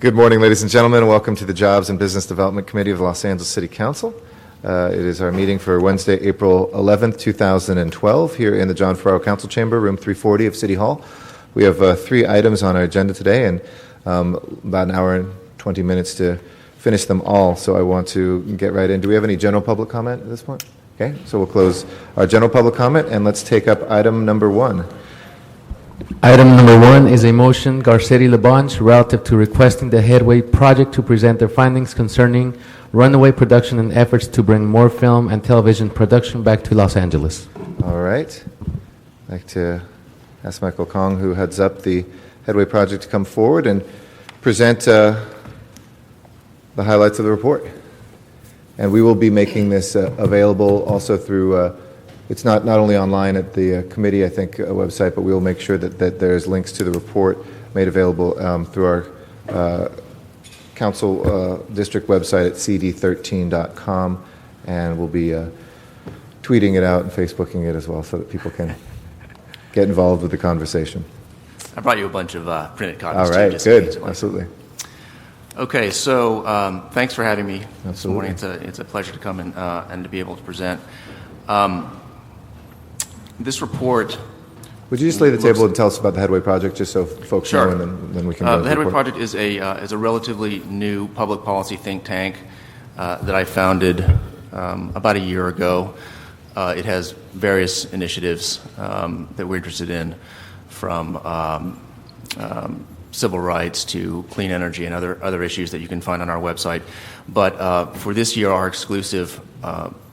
Good morning, ladies and gentlemen, and welcome to the Jobs and Business Development Committee of the Los Angeles City Council. It is our meeting for Wednesday, April 11th, 2012, here in the John Ferraro Council Chamber, room 340 of City Hall. We have three items on our agenda today, and about an hour and 20 minutes to finish them all, so I want to get right in. Do we have any general public comment at this point? Okay, so we'll close our general public comment, and let's take up item number one. Item number one is a motion, Garcetti Labange, relative to requesting the Headway project to present their findings concerning runaway production and efforts to bring more film and television production back to Los Angeles. All right. I'd like to ask Michael Kong, who heads up the Headway project, to come forward and present the highlights of the report. And we will be making this available also through it's not only online at the committee, I think, website, but we will make sure that there's links to the report made available through our council district website at cd13.com, and we'll be tweeting it out and Facebooking it as well so that people can get involved with the conversation. I brought you a bunch of printed copies. All right, good, absolutely. Okay, so thanks for having me this Absolutely. morning. It's a pleasure to come and to be able to present. This report... Would you just lay the table and tell us about the Headway project, just so folks Sure. know, and then we can go The Headway report. project is a relatively new public policy think tank that I founded about a year ago. It has various initiatives that we're interested in, from civil rights to clean energy and other issues that you can find on our website. But for this year, our exclusive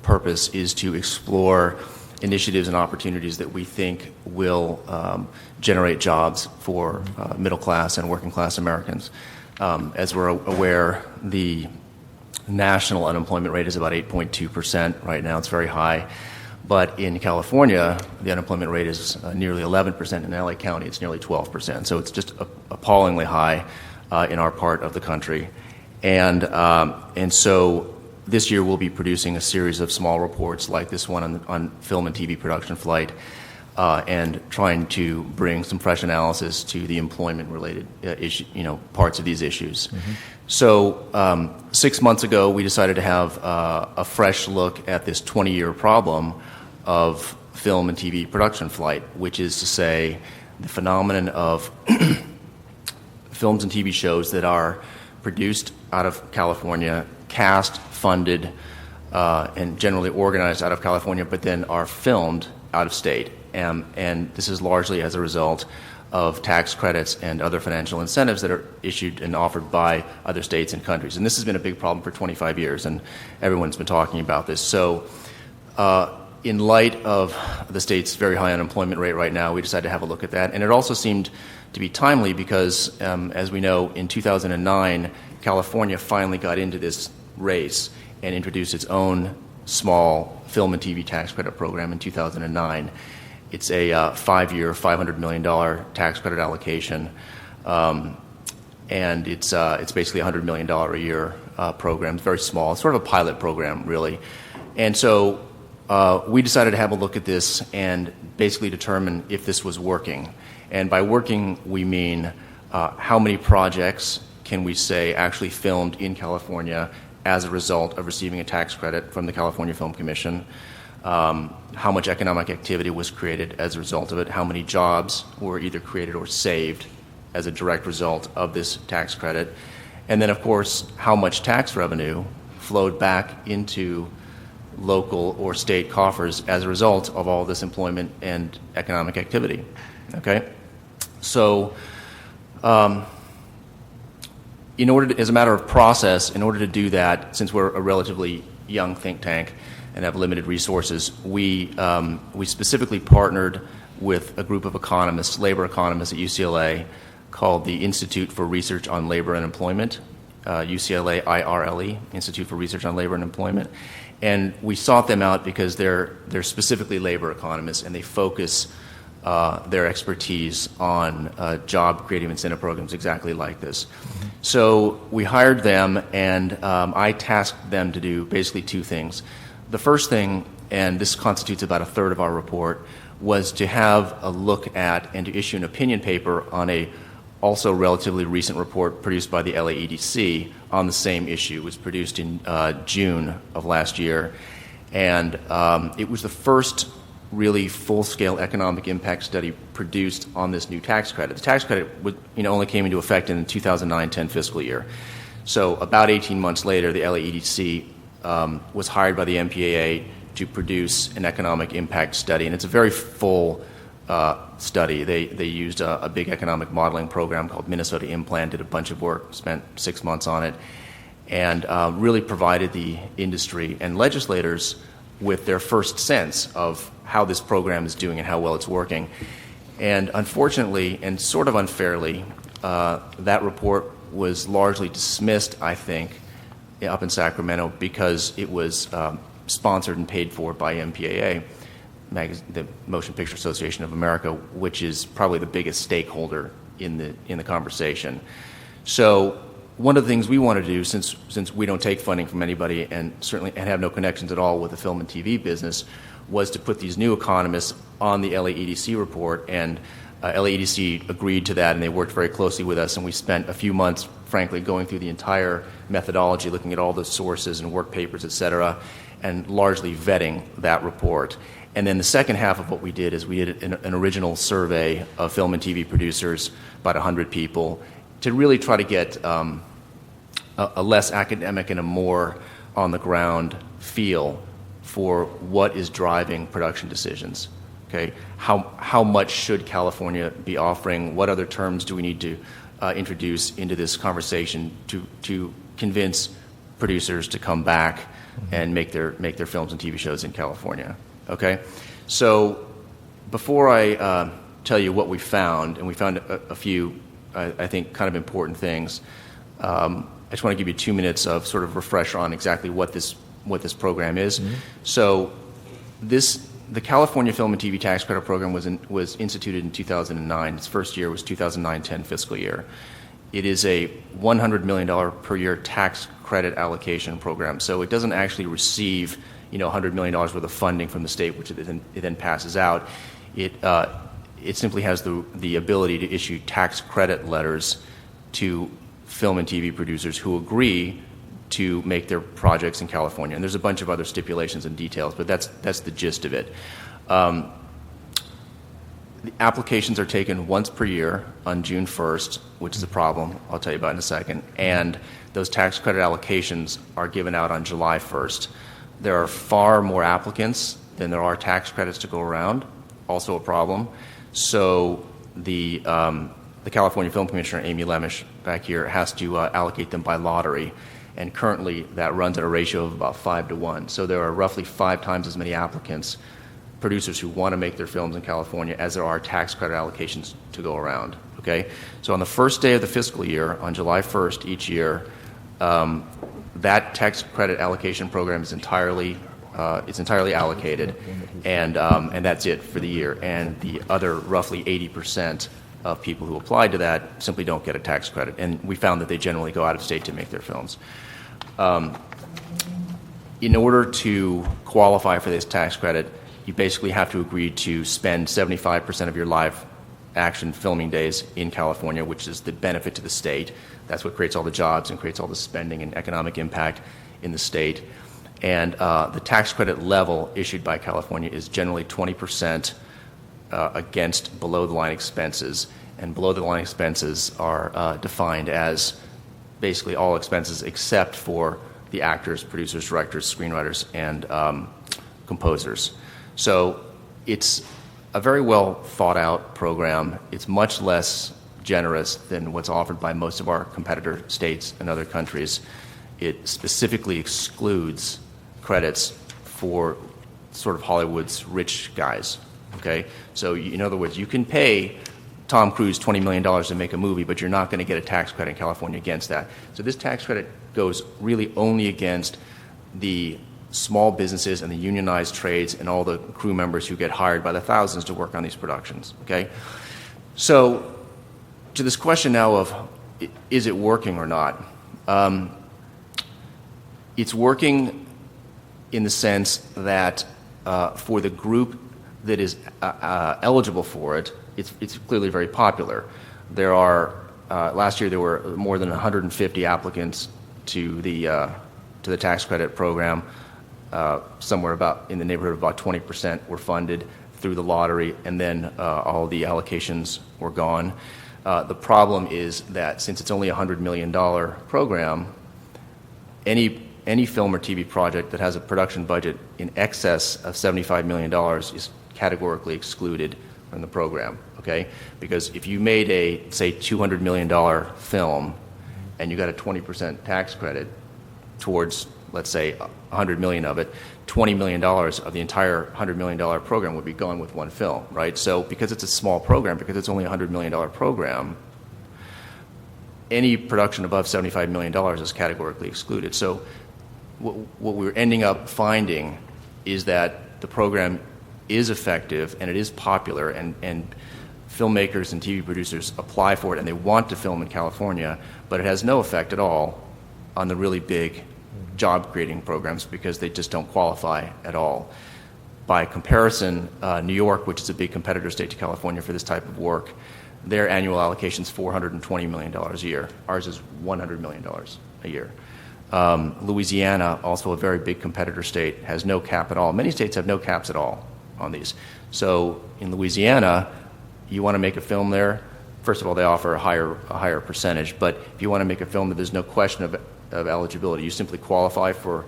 purpose is to explore initiatives and opportunities that we think will generate jobs for middle class and working class Americans. As we're aware, the national unemployment rate is about 8.2% right now. It's very high. But in California, the unemployment rate is nearly 11%. In LA County, it's nearly 12%. So it's just appallingly high in our part of the country. And so this year we'll be producing a series of small reports like this one on film and TV production flight, and trying to bring some fresh analysis to the employment-related parts of these issues. Mm-hmm. So 6 months ago, we decided to have a fresh look at this 20-year problem of film and TV production flight, which is to say the phenomenon of films and TV shows that are produced out of California, cast, funded, and generally organized out of California, but then are filmed out of state. And this is largely as a result of tax credits and other financial incentives that are issued and offered by other states and countries. And this has been a big problem for 25 years, and everyone's been talking about this. So in light of the state's very high unemployment rate right now, we decided to have a look at that. And it also seemed to be timely because, as we know, in 2009, California finally got into this race and introduced its own small film and TV tax credit program in 2009. It's a 5-year, $500 million tax credit allocation, and it's basically a $100 million a year program. It's very small. It's sort of a pilot program, really. And so we decided to have a look at this and basically determine if this was working. And by working, we mean how many projects can we say actually filmed in California as a result of receiving a tax credit from the California Film Commission, how much economic activity was created as a result of it, how many jobs were either created or saved as a direct result of this tax credit, and then, of course, how much tax revenue flowed back into local or state coffers as a result of all this employment and economic activity. Okay? So, as a matter of process, in order to do that, since we're a relatively young think tank and have limited resources, we specifically partnered with a group of economists, labor economists at UCLA, called the Institute for Research on Labor and Employment, UCLA IRLE, Institute for Research on Labor and Employment. And we sought them out because they're specifically labor economists, and they focus their expertise on job-creating incentive programs exactly like this. Mm-hmm. So we hired them, and I tasked them to do basically two things. The first thing, and this constitutes about a third of our report, was to have a look at and to issue an opinion paper on a also relatively recent report produced by the LAEDC on the same issue. It was produced in June of last year, and it was the first really full-scale economic impact study produced on this new tax credit. The tax credit only came into effect in the 2009-10 fiscal year. So about 18 months later, the LAEDC was hired by the MPAA to produce an economic impact study, and it's a very full study. They used a big economic modeling program called Minnesota Implant, did a bunch of work, spent 6 months on it, and really provided the industry and legislators with their first sense of how this program is doing and how well it's working. And unfortunately, and sort of unfairly, that report was largely dismissed, I think, up in Sacramento because it was sponsored and paid for by MPAA, the Motion Picture Association of America, which is probably the biggest stakeholder in the conversation. So one of the things we want to do, since we don't take funding from anybody and certainly have no connections at all with the film and TV business, was to put these new economists on the LAEDC report, and LAEDC agreed to that, and they worked very closely with us, and we spent a few months, frankly, going through the entire methodology, looking at all the sources and work papers, et cetera, and largely vetting that report. And then the second half of what we did is we did an original survey of film and TV producers, about 100 people, to really try to get a less academic and a more on-the-ground feel for what is driving production decisions. Okay, how much should California be offering? What other terms do we need to introduce into this conversation to convince producers to come back and make their films and TV shows in California? Okay, so before I tell you what we found, and we found a few, I think, kind of important things, I just want to give you 2 minutes of sort of refresher on exactly what this program is. Mm-hmm. So the California Film and TV Tax Credit Program was instituted in 2009. Its first year was 2009-10 fiscal year. It is a $100 million per year tax credit allocation program. So it doesn't actually receive $100 million worth of funding from the state, which it then passes out. It simply has the ability to issue tax credit letters to film and TV producers who agree to make their projects in California. And there's a bunch of other stipulations and details, but that's the gist of it. The applications are taken once per year on June 1st, which is a problem I'll tell you about in a second, and those tax credit allocations are given out on July 1st. There are far more applicants than there are tax credits to go around, also a problem. So the California Film Commissioner, Amy Lemish, back here, has to allocate them by lottery. And currently, that runs at a ratio of about 5 to 1. So there are roughly 5 times as many applicants, producers who want to make their films in California, as there are tax credit allocations to go around. Okay? So on the first day of the fiscal year, on July 1st each year, that tax credit allocation program is entirely allocated, and that's it for the year. And the other roughly 80% of people who applied to that simply don't get a tax credit. And we found that they generally go out of state to make their films. In order to qualify for this tax credit, you basically have to agree to spend 75% of your live action filming days in California, which is the benefit to the state. That's what creates all the jobs and creates all the spending and economic impact in the state. And the tax credit level issued by California is generally 20% against below-the-line expenses. And below-the-line expenses are defined as basically all expenses except for the actors, producers, directors, screenwriters, and composers. So it's a very well thought-out program. It's much less generous than what's offered by most of our competitor states and other countries. It specifically excludes credits for sort of Hollywood's rich guys. Okay, so in other words, you can pay Tom Cruise $20 million to make a movie, but you're not going to get a tax credit in California against that. So this tax credit goes really only against the small businesses and the unionized trades and all the crew members who get hired by the thousands to work on these productions. Okay, so to this question now of is it working or not? It's working in the sense that for the group that is eligible for it, it's clearly very popular. There are last year there were more than 150 applicants to the tax credit program. Somewhere about in the neighborhood of about 20% were funded through the lottery, and then all the allocations were gone. The problem is that since it's only a $100 million program, any film or TV project that has a production budget in excess of $75 million is categorically excluded from the program, okay? Because if you made a, say, $200 million film and you got a 20% tax credit towards, let's say, $100 million of it, $20 million of the entire $100 million program would be gone with one film, right? So because it's a small program, because it's only a $100 million program, any production above $75 million is categorically excluded. So what we're ending up finding is that the program is effective and it is popular, and filmmakers and TV producers apply for it and they want to film in California, but it has no effect at all on the really big job-creating programs because they just don't qualify at all. By comparison, New York, which is a big competitor state to California for this type of work, their annual allocation is $420 million a year. Ours is $100 million a year. Louisiana, also a very big competitor state, has no cap at all. Many states have no caps at all on these. So in Louisiana, you want to make a film there, first of all, they offer a higher percentage, but if you want to make a film that there's no question of eligibility, you simply qualify for,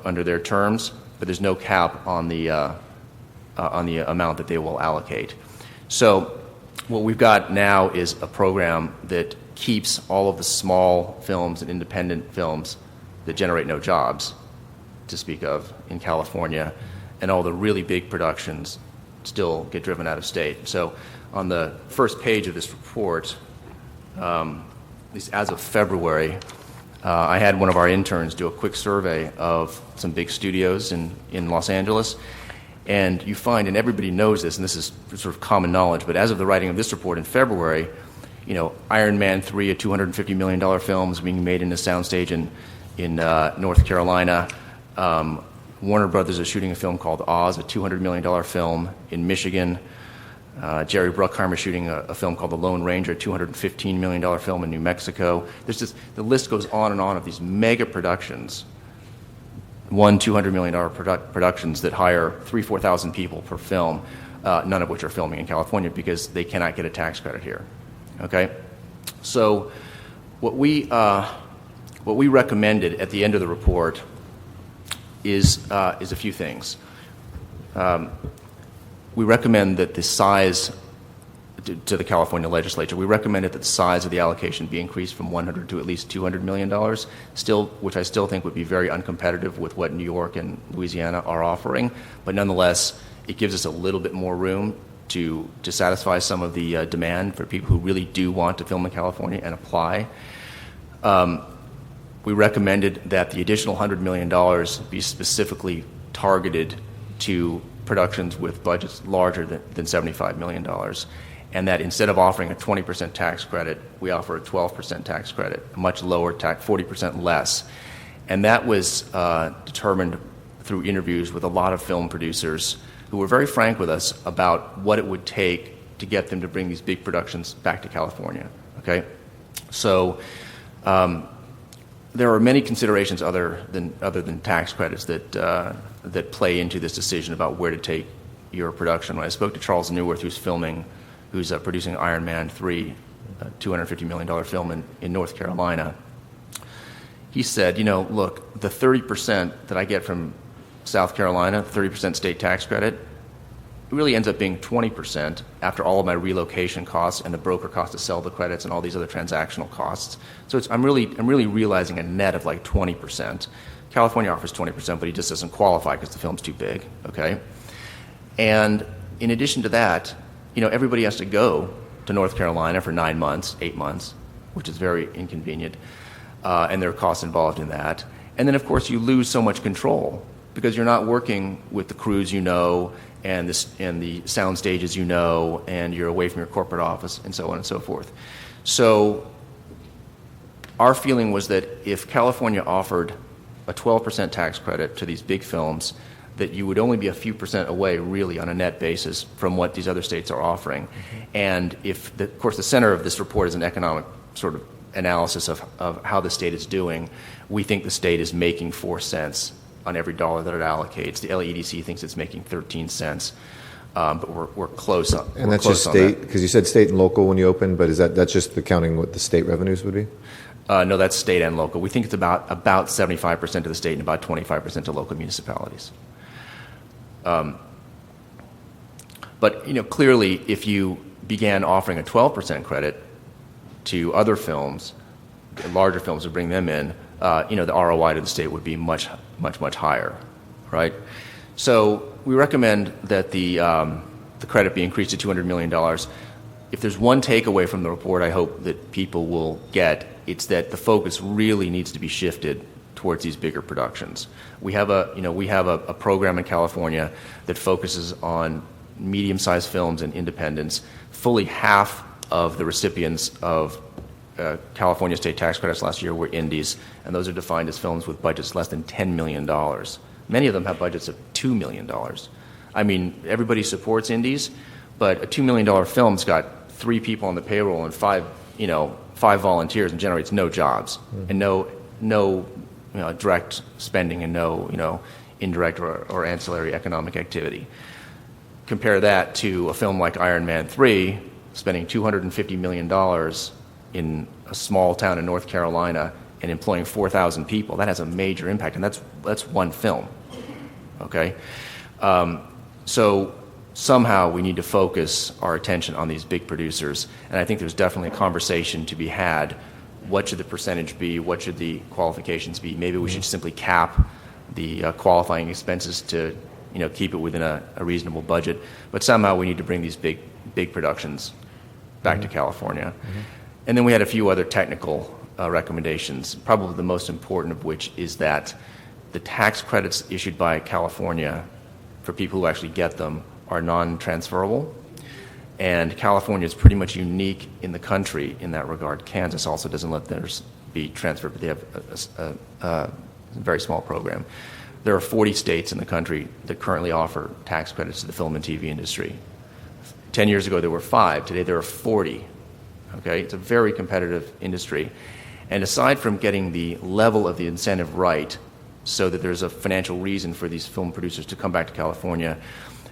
under their terms, but there's no cap on the amount that they will allocate. So what we've got now is a program that keeps all of the small films and independent films that generate no jobs, to speak of, in California, and all the really big productions still get driven out of state. So on the first page of this report, at least as of February, I had one of our interns do a quick survey of some big studios in Los Angeles, and you find, and everybody knows this, and this is sort of common knowledge, but as of the writing of this report in February, Iron Man 3, a $250 million film, is being made in a soundstage in North Carolina. Warner Brothers is shooting a film called Oz, a $200 million film in Michigan. Jerry Bruckheimer is shooting a film called The Lone Ranger, a $215 million film in New Mexico. The list goes on and on of these mega productions, $200 million productions that hire 4,000 people per film, none of which are filming in California because they cannot get a tax credit here. Okay, so what we recommended at the end of the report is a few things. We recommend that the size to the California legislature. We recommended that the size of the allocation be increased from $100 to at least $200 million, which I still think would be very uncompetitive with what New York and Louisiana are offering. But nonetheless, it gives us a little bit more room to satisfy some of the demand for people who really do want to film in California and apply. We recommended that the additional $100 million be specifically targeted to productions with budgets larger than $75 million, and that instead of offering a 20% tax credit, we offer a 12% tax credit, a much lower tax, 40% less. And that was determined through interviews with a lot of film producers who were very frank with us about what it would take to get them to bring these big productions back to California. Okay, so there are many considerations other than tax credits that play into this decision about where to take your production. When I spoke to Charles Neuwirth, who's producing Iron Man 3, a $250 million film in North Carolina, he said, look, the 30% that I get from South Carolina, 30% state tax credit, it really ends up being 20% after all of my relocation costs and the broker cost to sell the credits and all these other transactional costs. So I'm really realizing a net of like 20%. California offers 20%, but he just doesn't qualify because the film's too big. Okay, and in addition to that, everybody has to go to North Carolina for 9 months, 8 months, which is very inconvenient, and there are costs involved in that. And then, of course, you lose so much control because you're not working with the crews and the sound stages and you're away from your corporate office and so on and so forth. So our feeling was that if California offered a 12% tax credit to these big films, that you would only be a few percent away, really, on a net basis from what these other states are offering. And of course, the center of this report is an economic sort of analysis of how the state is doing. We think the state is making 4 cents on every dollar that it allocates. The LEDC thinks it's making 13 cents. But we're close on. And that's just state, because you said state and local when you opened, but that's just the counting what the state revenues would be? No, that's state and local. We think it's about 75% to the state and about 25% to local municipalities. But clearly, if you began offering a 12% credit to other films, larger films, to bring them in, the ROI to the state would be much, much, much higher, right? So we recommend that the credit be increased to $200 million. If there's one takeaway from the report I hope that people will get, it's that the focus really needs to be shifted towards these bigger productions. We have a program in California that focuses on medium-sized films and independents. Fully half of the recipients of California state tax credits last year were indies, and those are defined as films with budgets less than $10 million. Many of them have budgets of $2 million. I mean, everybody supports indies, but a $2 million film's got 3 people on the payroll and 5 volunteers and generates no jobs and no direct spending and no indirect or ancillary economic activity. Compare that to a film like Iron Man 3, spending $250 million in a small town in North Carolina and employing 4,000 people. That has a major impact, and that's one film. Okay, so somehow we need to focus our attention on these big producers, and I think there's definitely a conversation to be had. What should the percentage be? What should the qualifications be? Maybe we should simply cap the qualifying expenses to keep it within a reasonable budget. But somehow we need to bring these big productions back to California. And then we had a few other technical recommendations, probably the most important of which is that the tax credits issued by California for people who actually get them are non-transferable. And California is pretty much unique in the country in that regard. Kansas also doesn't let theirs be transferred, but they have a very small program. There are 40 states in the country that currently offer tax credits to the film and TV industry. 10 years ago, there were 5. Today, there are 40. Okay? It's a very competitive industry. And aside from getting the level of the incentive right so that there's a financial reason for these film producers to come back to California,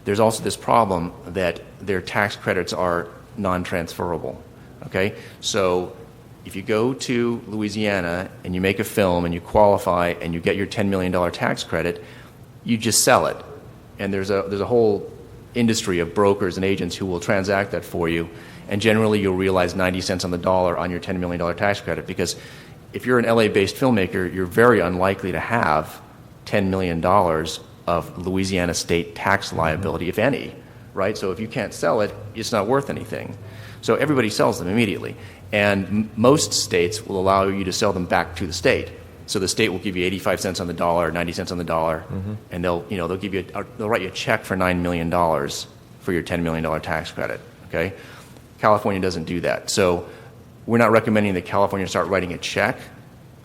there's also this problem that their tax credits are non-transferable. Okay? So if you go to Louisiana and you make a film and you qualify and you get your $10 million tax credit, you just sell it. And there's a whole industry of brokers and agents who will transact that for you, and generally you'll realize 90 cents on the dollar on your $10 million tax credit, because if you're an LA-based filmmaker, you're very unlikely to have $10 million of Louisiana state tax liability, if any, right? So if you can't sell it, it's not worth anything. So everybody sells them immediately. And most states will allow you to sell them back to the state. So the state will give you 85 cents on the dollar, 90 cents on the dollar, and they'll write you a check for $9 million for your $10 million tax credit. Okay, California doesn't do that. So we're not recommending that California start writing a check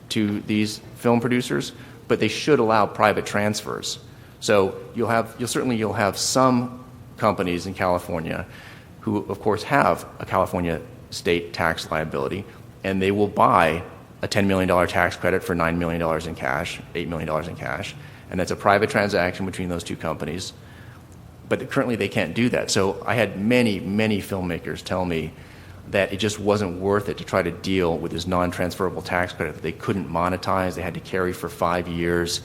to these film producers, but they should allow private transfers. So you'll have some companies in California who, of course, have a California state tax liability, and they will buy a $10 million tax credit for $9 million in cash, $8 million in cash, and that's a private transaction between those two companies. But currently they can't do that. So I had many, many filmmakers tell me that it just wasn't worth it to try to deal with this non-transferable tax credit that they couldn't monetize. They had to carry for 5 years.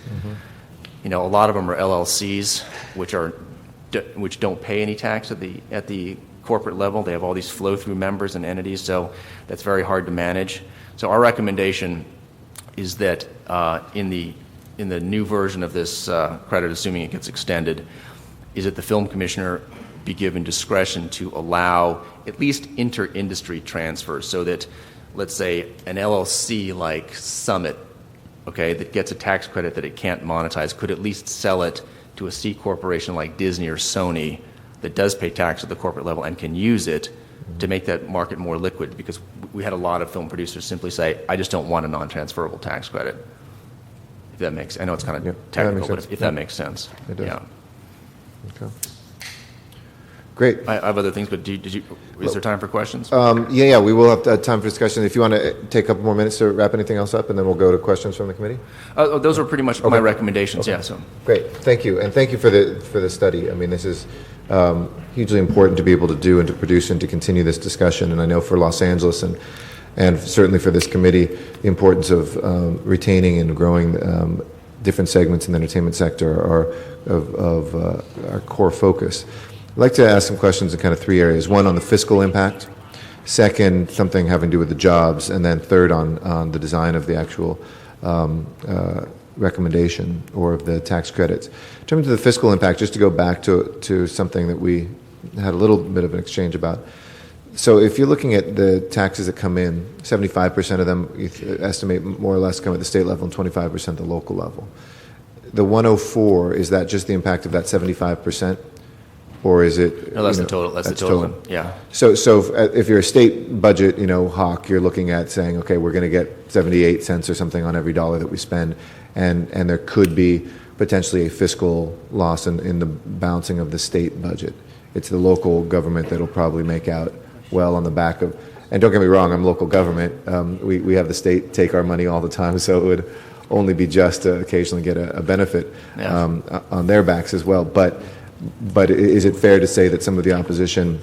A lot of them are LLCs, which don't pay any tax at the corporate level. They have all these flow-through members and entities, so that's very hard to manage. So our recommendation is that in the new version of this credit, assuming it gets extended, is that the film commissioner be given discretion to allow at least inter-industry transfers, so that, let's say, an LLC like Summit, okay, that gets a tax credit that it can't monetize, could at least sell it to a C corporation like Disney or Sony that does pay tax at the corporate level and can use it to make that market more liquid, because we had a lot of film producers simply say, I just don't want a non-transferable tax credit. If that makes, I know it's kind of Yeah, that technical, makes but sense. if that makes sense. It does. Yeah. Okay. Great. I have other things, but is there time for questions? Yeah, we will have time for discussion. If you want to take a couple more minutes to wrap anything else up, and then we'll go to questions from the committee. Those are pretty much my recommendations. Yeah. So. Great, thank you, and thank you for the study. I mean, this is hugely important to be able to do and to produce and to continue this discussion. And I know for Los Angeles and certainly for this committee, the importance of retaining and growing different segments in the entertainment sector are of our core focus. I'd like to ask some questions in kind of three areas. One, on the fiscal impact. Second, something having to do with the jobs. And then third, on the design of the actual recommendation or of the tax credits. In terms of the fiscal impact, just to go back to something that we had a little bit of an exchange about. So if you're looking at the taxes that come in, 75% of them you estimate more or less come at the state level and 25% at the local level. The 104, is that just the impact of that 75%? Or is it? No, that's the total. That's the total. Yeah. So if you're a state budget, hawk, you're looking at saying, okay, we're going to get 78 cents or something on every dollar that we spend, and there could be potentially a fiscal loss in the balancing of the state budget. It's the local government that'll probably make out well on the back of. And don't get me wrong, I'm local government. We have the state take our money all the time, so it would only be just to occasionally get a benefit on their backs as well. But is it fair to say that some of the opposition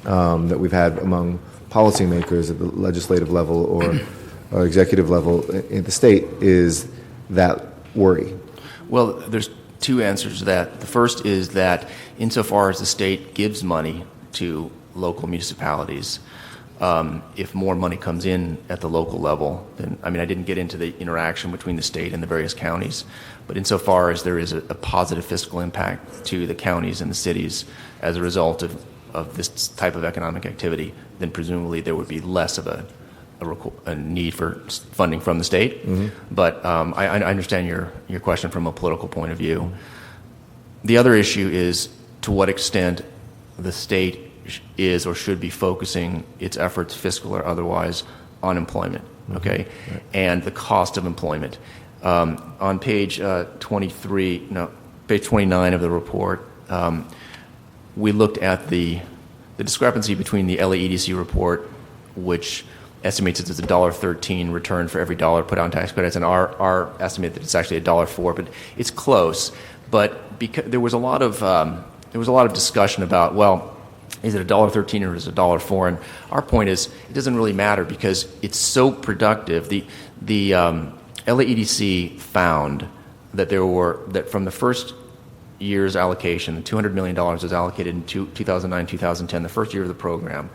that we've had among policymakers at the legislative level or executive level in the state is that worry? Well, there's two answers to that. The first is that insofar as the state gives money to local municipalities, if more money comes in at the local level, then, I didn't get into the interaction between the state and the various counties, but insofar as there is a positive fiscal impact to the counties and the cities as a result of this type of economic activity, then presumably there would be less of a need for funding from the state. Mm-hmm. But I understand your question from a political point of view. The other issue is to what extent the state is or should be focusing its efforts, fiscal or otherwise, on employment, okay, and the cost of employment. On page 29 of the report, we looked at the discrepancy between the LAEDC report, which estimates it as $1.13 return for every dollar put on tax credits, and our estimate that it's actually $1.04, but it's close. But because there was a lot of discussion about, well, is it $1.13 or is it $1.04? And our point is, it doesn't really matter because it's so productive. The LAEDC found that from the first year's allocation, $200 million was allocated in 2009, 2010, the first year of the program.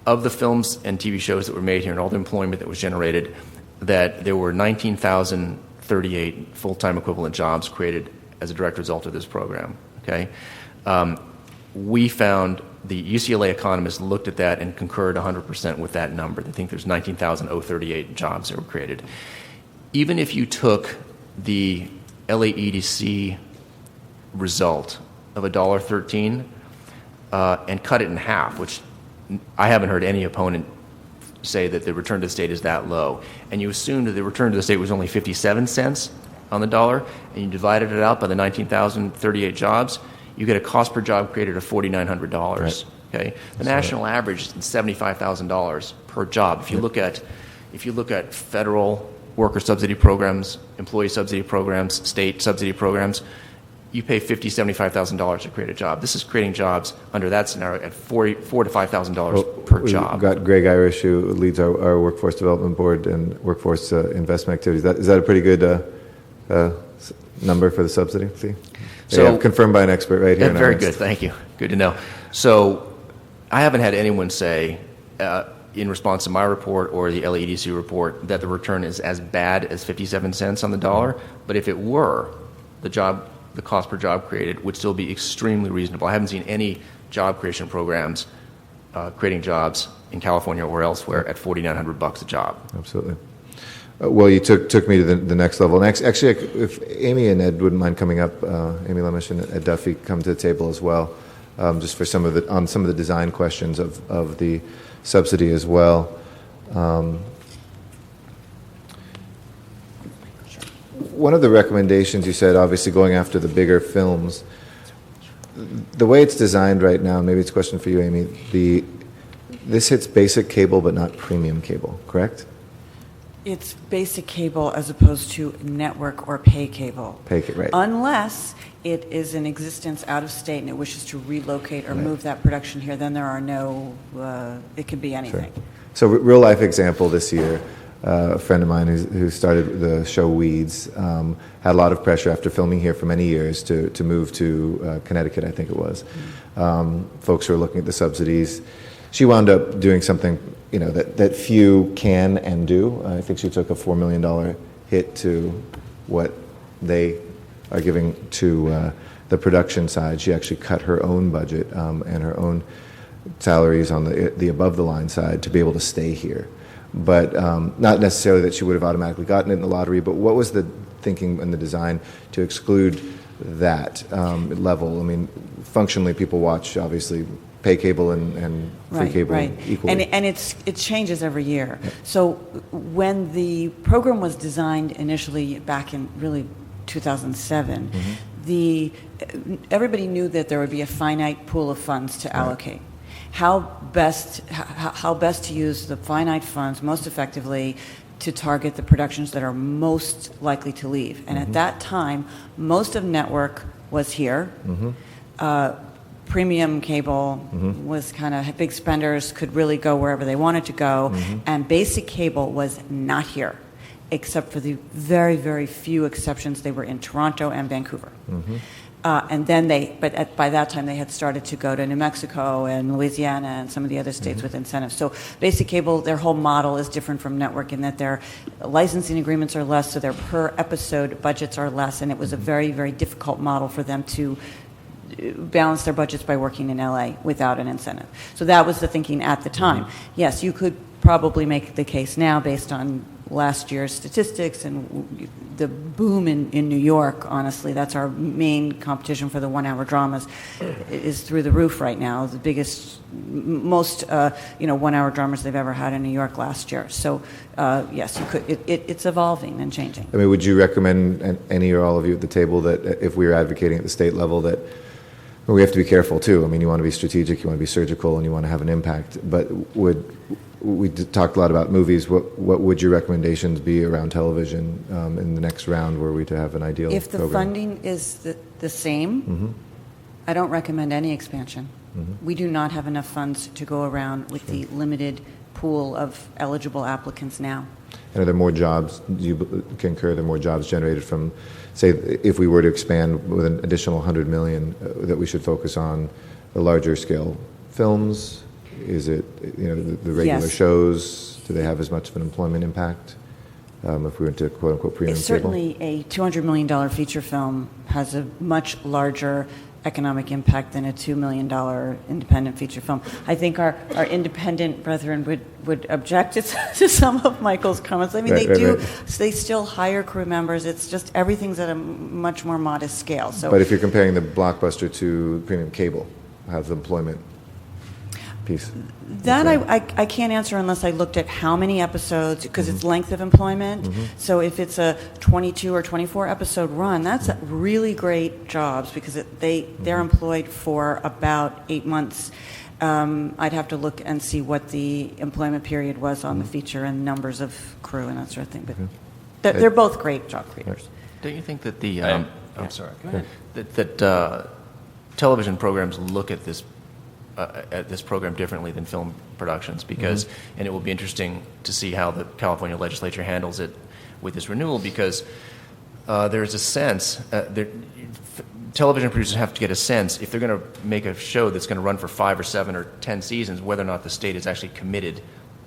Of the films and TV shows that were made here and all the employment that was generated, that there were 19,038 full-time equivalent jobs created as a direct result of this program. Okay. We found the UCLA economists looked at that and concurred 100% with that number. They think there's 19,038 jobs that were created. Even if you took the LAEDC result of $1.13 and cut it in half, which I haven't heard any opponent say that the return to the state is that low, and you assumed that the return to the state was only 57 cents on the dollar, and you divided it out by the 19,038 jobs, you get a cost per job created of $4,900. Right. Okay, the national average is $75,000 per job. If you look at federal worker subsidy programs, employee subsidy programs, state subsidy programs, you pay $50,000, $75,000 to create a job. This is creating jobs under that scenario at $4,000 to $5,000 per job. We've got Greg Irish, who leads our Workforce Development Board and Workforce Investment Activities. Is that a pretty good number for the subsidy? See? So, confirmed by an expert right here. Very good, thank you. Good to know. So I haven't had anyone say in response to my report or the LAEDC report that the return is as bad as 57 cents on the dollar, but if it were, the cost per job created would still be extremely reasonable. I haven't seen any job creation programs creating jobs in California or elsewhere at $4,900 a job. Absolutely. Well, you took me to the next level. And actually, if Amy and Ed wouldn't mind coming up, Amy Lemish and Ed Duffy come to the table as well, just for some of the design questions of the subsidy as well. one of the recommendations you said, obviously going after the bigger films, the way it's designed right now, maybe it's a question for you, Amy, this hits basic cable but not premium cable, correct? It's basic cable as opposed to network or pay cable. Right. Unless it is in existence out of state and it wishes to relocate or move that production here, then there are no, it could be anything. Sure. So real life example this year, a friend of mine who started the show Weeds had a lot of pressure after filming here for many years to move to Connecticut, I think it was. Folks were looking at the subsidies. She wound up doing something that few can and do. I think she took a $4 million hit to what they are giving to the production side. She actually cut her own budget and her own salaries on the above the line side to be able to stay here. But not necessarily that she would have automatically gotten it in the lottery, but what was the thinking and the design to exclude that level? I mean, functionally people watch, obviously, pay cable and free cable equally. And it changes every year. So when the program was designed initially back in really 2007, everybody knew that there would be a finite pool of funds to allocate. How best to use the finite funds most effectively to target the productions that are most likely to leave. And at that time, most of network was here. Premium cable was kind of big spenders, could really go wherever they wanted to go, and basic cable was not here, except for the very, very few exceptions. They were in Toronto and Vancouver. And then by that time they had started to go to New Mexico and Louisiana and some of the other states with incentives. So basic cable, their whole model is different from network in that their licensing agreements are less, so their per episode budgets are less, and it was a very, very difficult model for them to balance their budgets by working in LA without an incentive. So that was the thinking at the time. Yes, you could probably make the case now based on last year's statistics and the boom in New York. Honestly, that's our main competition for the 1 hour dramas is through the roof right now. The biggest, most 1 hour dramas they've ever had in New York last year. So yes, you could. It's evolving and changing. I mean, would you recommend, any or all of you at the table, that if we were advocating at the state level, that we have to be careful too? I mean, you want to be strategic, you want to be surgical, and you want to have an impact. But we talked a lot about movies. What would your recommendations be around television in the next round, were we to have an ideal If the program? funding is the same, I don't recommend any expansion. We do not have enough funds to go around with the limited pool of eligible applicants now. And are there more jobs, do you concur, there are more jobs generated from, say, if we were to expand with an additional $100 million, that we should focus on the larger scale films? Is it, the regular shows, do they have as much of an employment impact if we went to quote-unquote premium cable? Certainly a $200 million feature film has a much larger economic impact than a $2 million independent feature film. I think our independent brethren would object to some of Michael's comments. I mean, they still hire crew members. It's just everything's at a much more modest scale. So, but if you're comparing the blockbuster to premium cable, how's the employment piece? That I can't answer unless I looked at how many episodes, because it's length of employment. So if it's a 22 or 24 episode run, that's really great jobs because they're employed for about 8 months. I'd have to look and see what the employment period was on the feature and numbers of crew and that sort of thing. But they're both great job creators. Don't you think that I'm sorry. Go ahead. That television programs look at this program differently than film productions because, and it will be interesting to see how the California legislature handles it with this renewal because there's a sense, television producers have to get a sense if they're going to make a show that's going to run for 5 or 7 or 10 seasons, whether or not the state is actually committed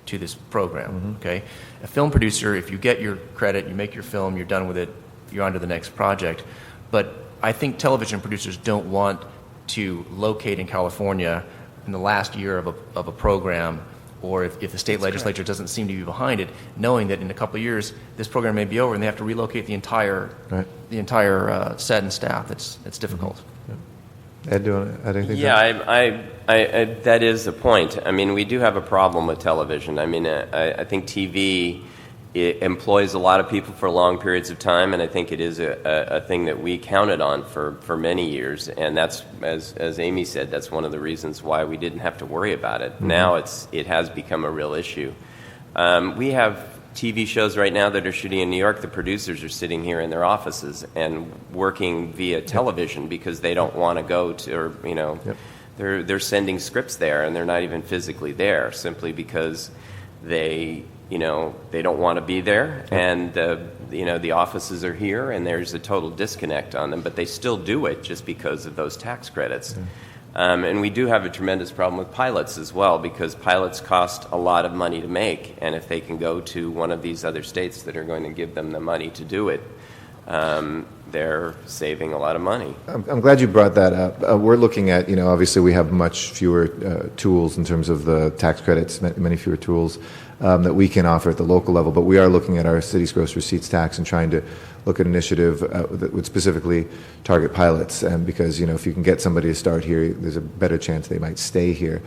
to this program, okay? A film producer, if you get your credit, you make your film, you're done with it, you're on to the next project. But I think television producers don't want to locate in California in the last year of a program, or if the state legislature doesn't seem to be behind it, knowing that in a couple of years this program may be over and they have to relocate the entire set and staff. It's difficult. Ed, do you want to add anything? Yeah, I that is the point. I mean, we do have a problem with television. I mean, I think TV it employs a lot of people for long periods of time, and I think it is a thing that we counted on for many years. And that's, as Amy said, that's one of the reasons why we didn't have to worry about it. Now it has become a real issue. We have TV shows right now that are shooting in New York. The producers are sitting here in their offices and working via television because they don't want to go to, or they're sending scripts there and they're not even physically there, simply because they don't want to be there, and the offices are here, and there's a total disconnect on them, but they still do it just because of those tax credits. And we do have a tremendous problem with pilots as well, because pilots cost a lot of money to make, and if they can go to one of these other states that are going to give them the money to do it, they're saving a lot of money. I'm glad you brought that up. We're looking at, obviously we have much fewer tools in terms of the tax credits, many fewer tools that we can offer at the local level, but we are looking at our city's gross receipts tax and trying to look at an initiative that would specifically target pilots, and because if you can get somebody to start here, there's a better chance they might stay here.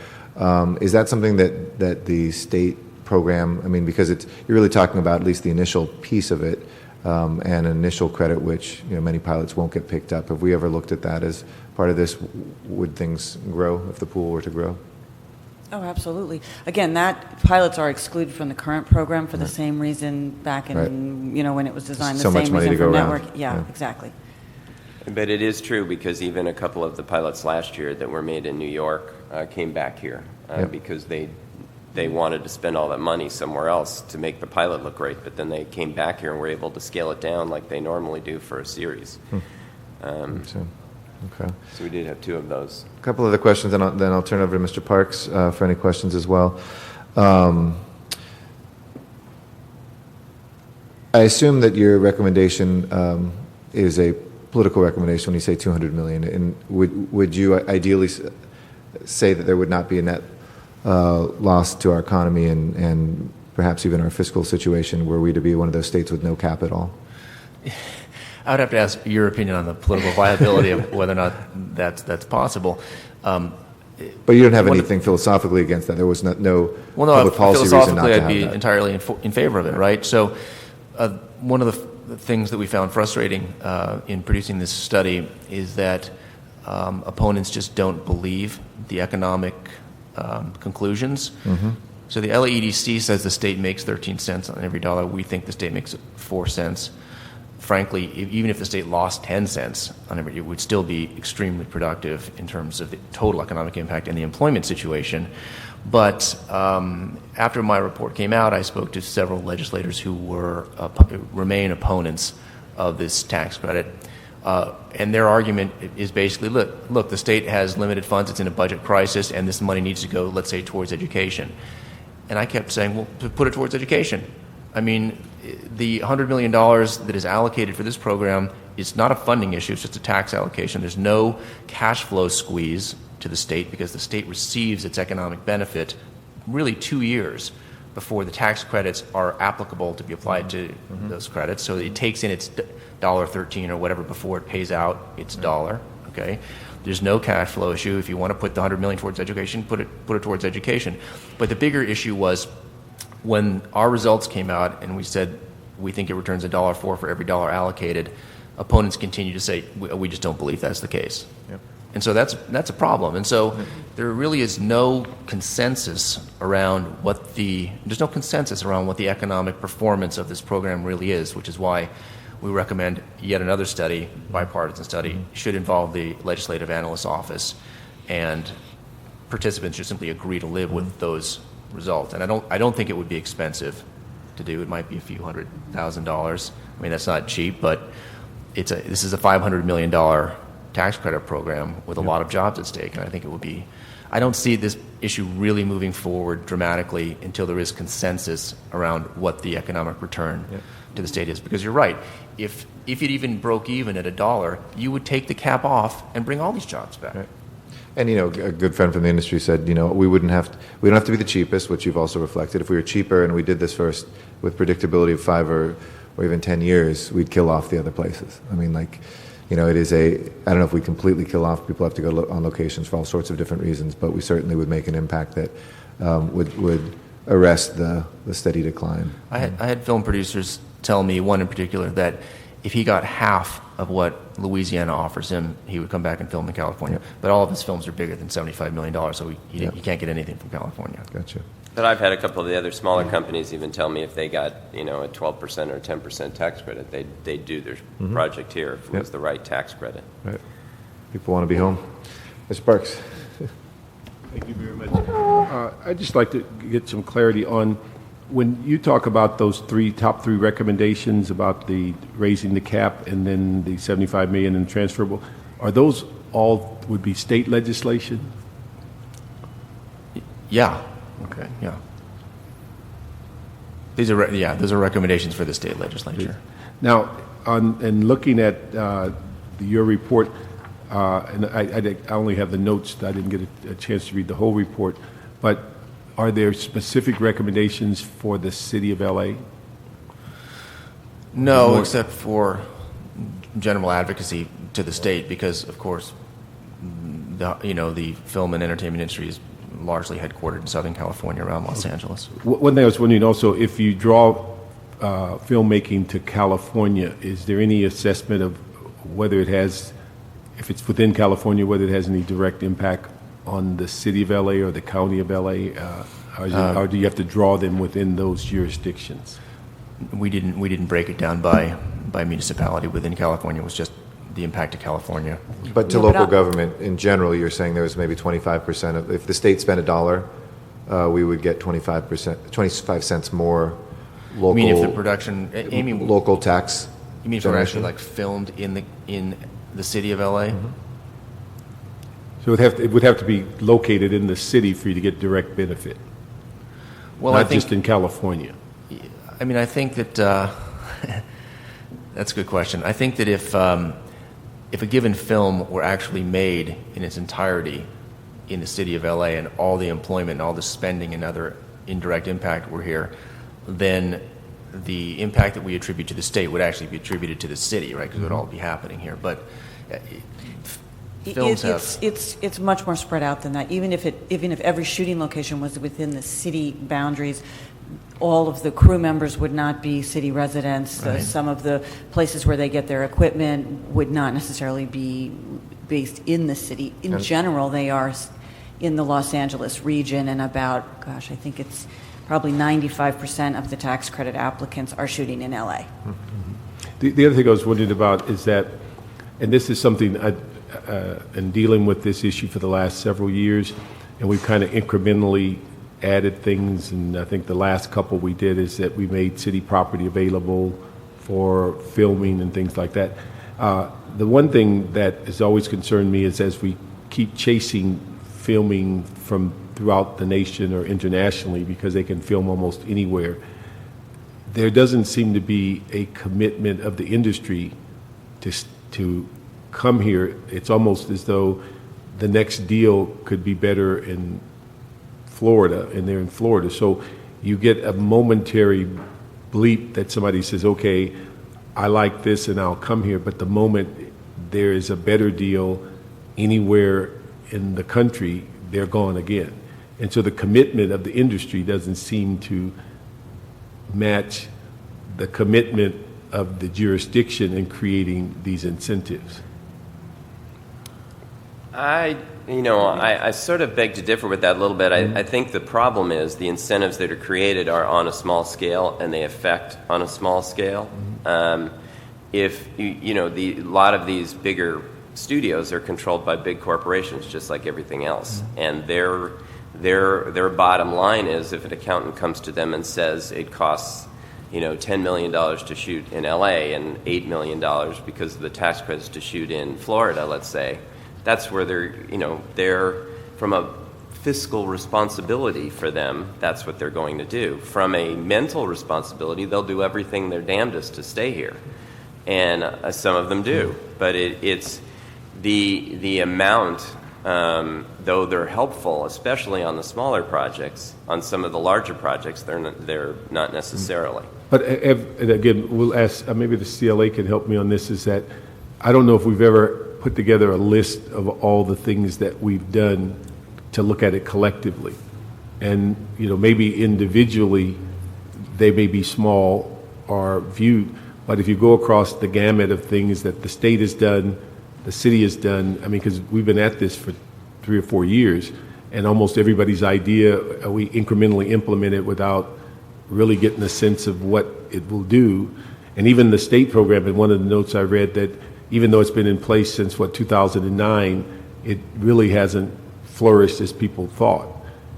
Is that something that the state program, because you're really talking about at least the initial piece of it, and an initial credit which many pilots won't get picked up. Have we ever looked at that as part of this? Would things grow if the pool were to grow? Oh, absolutely. Again, that pilots are excluded from the current program for the same reason back in, when it was designed, the So much same money reason to for go network. around. Yeah, Yeah. exactly. But it is true, because even a couple of the pilots last year that were made in New York came back here because they wanted to spend all that money somewhere else to make the pilot look great, but then they came back here and were able to scale it down like they normally do for a series. Okay. So we did have two of those. A couple other questions, and then I'll turn over to Mr. Parks for any questions as well. I assume that your recommendation is a political recommendation when you say $200 million, and would you ideally say that there would not be a net loss to our economy and perhaps even our fiscal situation were we to be one of those states with no cap at all? I would have to ask your opinion on the political viability of whether or not that's possible. But you don't have anything philosophically against that. There was no public policy reason not to have that. Philosophically, I'd be entirely in favor of it, right? So one of the things that we found frustrating in producing this study is that opponents just don't believe the economic conclusions. So the LAEDC says the state makes 13 cents on every dollar. We think the state makes 4 cents. Frankly, even if the state lost 10 cents on every, it would still be extremely productive in terms of the total economic impact and the employment situation. But after my report came out, I spoke to several legislators who remain opponents of this tax credit. And their argument is basically, look, the state has limited funds, it's in a budget crisis, and this money needs to go, let's say, towards education. And I kept saying, well, put it towards education. The $100 million that is allocated for this program is not a funding issue, it's just a tax allocation. There's no cash flow squeeze to the state because the state receives its economic benefit really 2 years before the tax credits are applicable to be applied to those credits. So it takes in its $1.13 or whatever before it pays out its dollar. Okay, there's no cash flow issue. If you want to put the $100 million towards education, put it towards education. But the bigger issue was when our results came out and we said we think it returns $1.04 for every dollar allocated, opponents continue to say we just don't believe that's the case. Yep. And so that's a problem. And so there really is no consensus around what the economic performance of this program really is, which is why we recommend yet another study, bipartisan study, should involve the Legislative Analyst's Office, and participants should simply agree to live with those results. And I don't think it would be expensive to do. It might be a few $100,000. That's not cheap, but this is a $500 million tax credit program with a lot of jobs at stake, and I think it would be. I don't see this issue really moving forward dramatically until there is consensus around what the economic return to the state is. Because you're right, if it even broke even at $1, you would take the cap off and bring all these jobs back. Right. And a good friend from the industry said, we don't have to be the cheapest, which you've also reflected. If we were cheaper and we did this first with predictability of 5 or even 10 years, we'd kill off the other places. It is I don't know if we completely kill off. People have to go on locations for all sorts of different reasons, but we certainly would make an impact that would arrest the steady decline. I had film producers tell me, one in particular, that if he got half of what Louisiana offers him, he would come back and film in California. But all of his films are bigger than $75 million, so he can't get anything from California. Gotcha. But I've had a couple of the other smaller companies even tell me if they got, a 12% or 10% tax credit, they'd do their project here if it was the right tax credit. Right. People want to be home. Mr. Parks. Thank you very much. I'd just like to get some clarity on when you talk about those top three recommendations about the raising the cap and then the $75 million in transferable. Are those all would be state legislation? Yeah. Okay. Yeah. Those are recommendations for the state legislature. Now, and looking at your report, and I only have the notes. I didn't get a chance to read the whole report, but are there specific recommendations for the city of LA? No, except for general advocacy to the state, because of course, the film and entertainment industry is largely headquartered in Southern California, around Los Angeles. One thing I was wondering also, if you draw filmmaking to California, is there any assessment of whether it has, if it's within California, whether it has any direct impact on the city of LA or the county of LA, or do you have to draw them within those jurisdictions? We didn't break it down by municipality within California. It was just the impact to California. But to local government in general, you're saying there was maybe 25% of, if the state spent $1, we would get 25 cents more local. You mean if the production, Amy? Local tax. You mean if it were actually like filmed in the city of LA? Mm-hmm. So it would have to be located in the city for you to get direct benefit. Well, not just in California. I mean, I think that that's a good question. I think that if a given film were actually made in its entirety in the city of LA and all the employment and all the spending and other indirect impact were here, then the impact that we attribute to the state would actually be attributed to the city, right? Because it would all be happening here. But films it's much more spread out than that. Even if every shooting location was within the city boundaries, all of the crew members would not be city residents. Right. Some of the places where they get their equipment would not necessarily be based in the city. In general, they are in the Los Angeles region, and about, I think it's probably 95% of the tax credit applicants are shooting in LA. Mm-hmm. The other thing I was wondering about is that, and this is something in dealing with this issue for the last several years, and we've kind of incrementally added things, and I think the last couple we did is that we made city property available for filming and things like that. The one thing that has always concerned me is as we keep chasing filming from throughout the nation or internationally, because they can film almost anywhere, there doesn't seem to be a commitment of the industry to come here. It's almost as though the next deal could be better in Florida, and they're in Florida. So you get a momentary bleep that somebody says, okay, I like this and I'll come here, but the moment there is a better deal anywhere in the country, they're gone again. And so the commitment of the industry doesn't seem to match the commitment of the jurisdiction in creating these incentives. I sort of beg to differ with that a little bit. I think the problem is the incentives that are created are on a small scale, and they affect on a small scale. If a lot of these bigger studios are controlled by big corporations, just like everything else, and their bottom line is if an accountant comes to them and says it costs $10 million to shoot in LA and $8 million because of the tax credits to shoot in Florida, let's say. That's where they're from a fiscal responsibility for them, that's what they're going to do. From a mental responsibility, they'll do everything their damnedest to stay here. And some of them do. But it's the amount, though they're helpful, especially on the smaller projects, on some of the larger projects, they're not necessarily. But again, we'll ask, maybe the CLA can help me on this, is that I don't know if we've ever put together a list of all the things that we've done to look at it collectively. And, maybe individually, they may be small or viewed, but if you go across the gamut of things that the state has done, the city has done, because we've been at this for 3 or 4 years, and almost everybody's idea, we incrementally implement it without really getting a sense of what it will do. And even the state program, in one of the notes I read, that even though it's been in place since, 2009, it really hasn't flourished as people thought.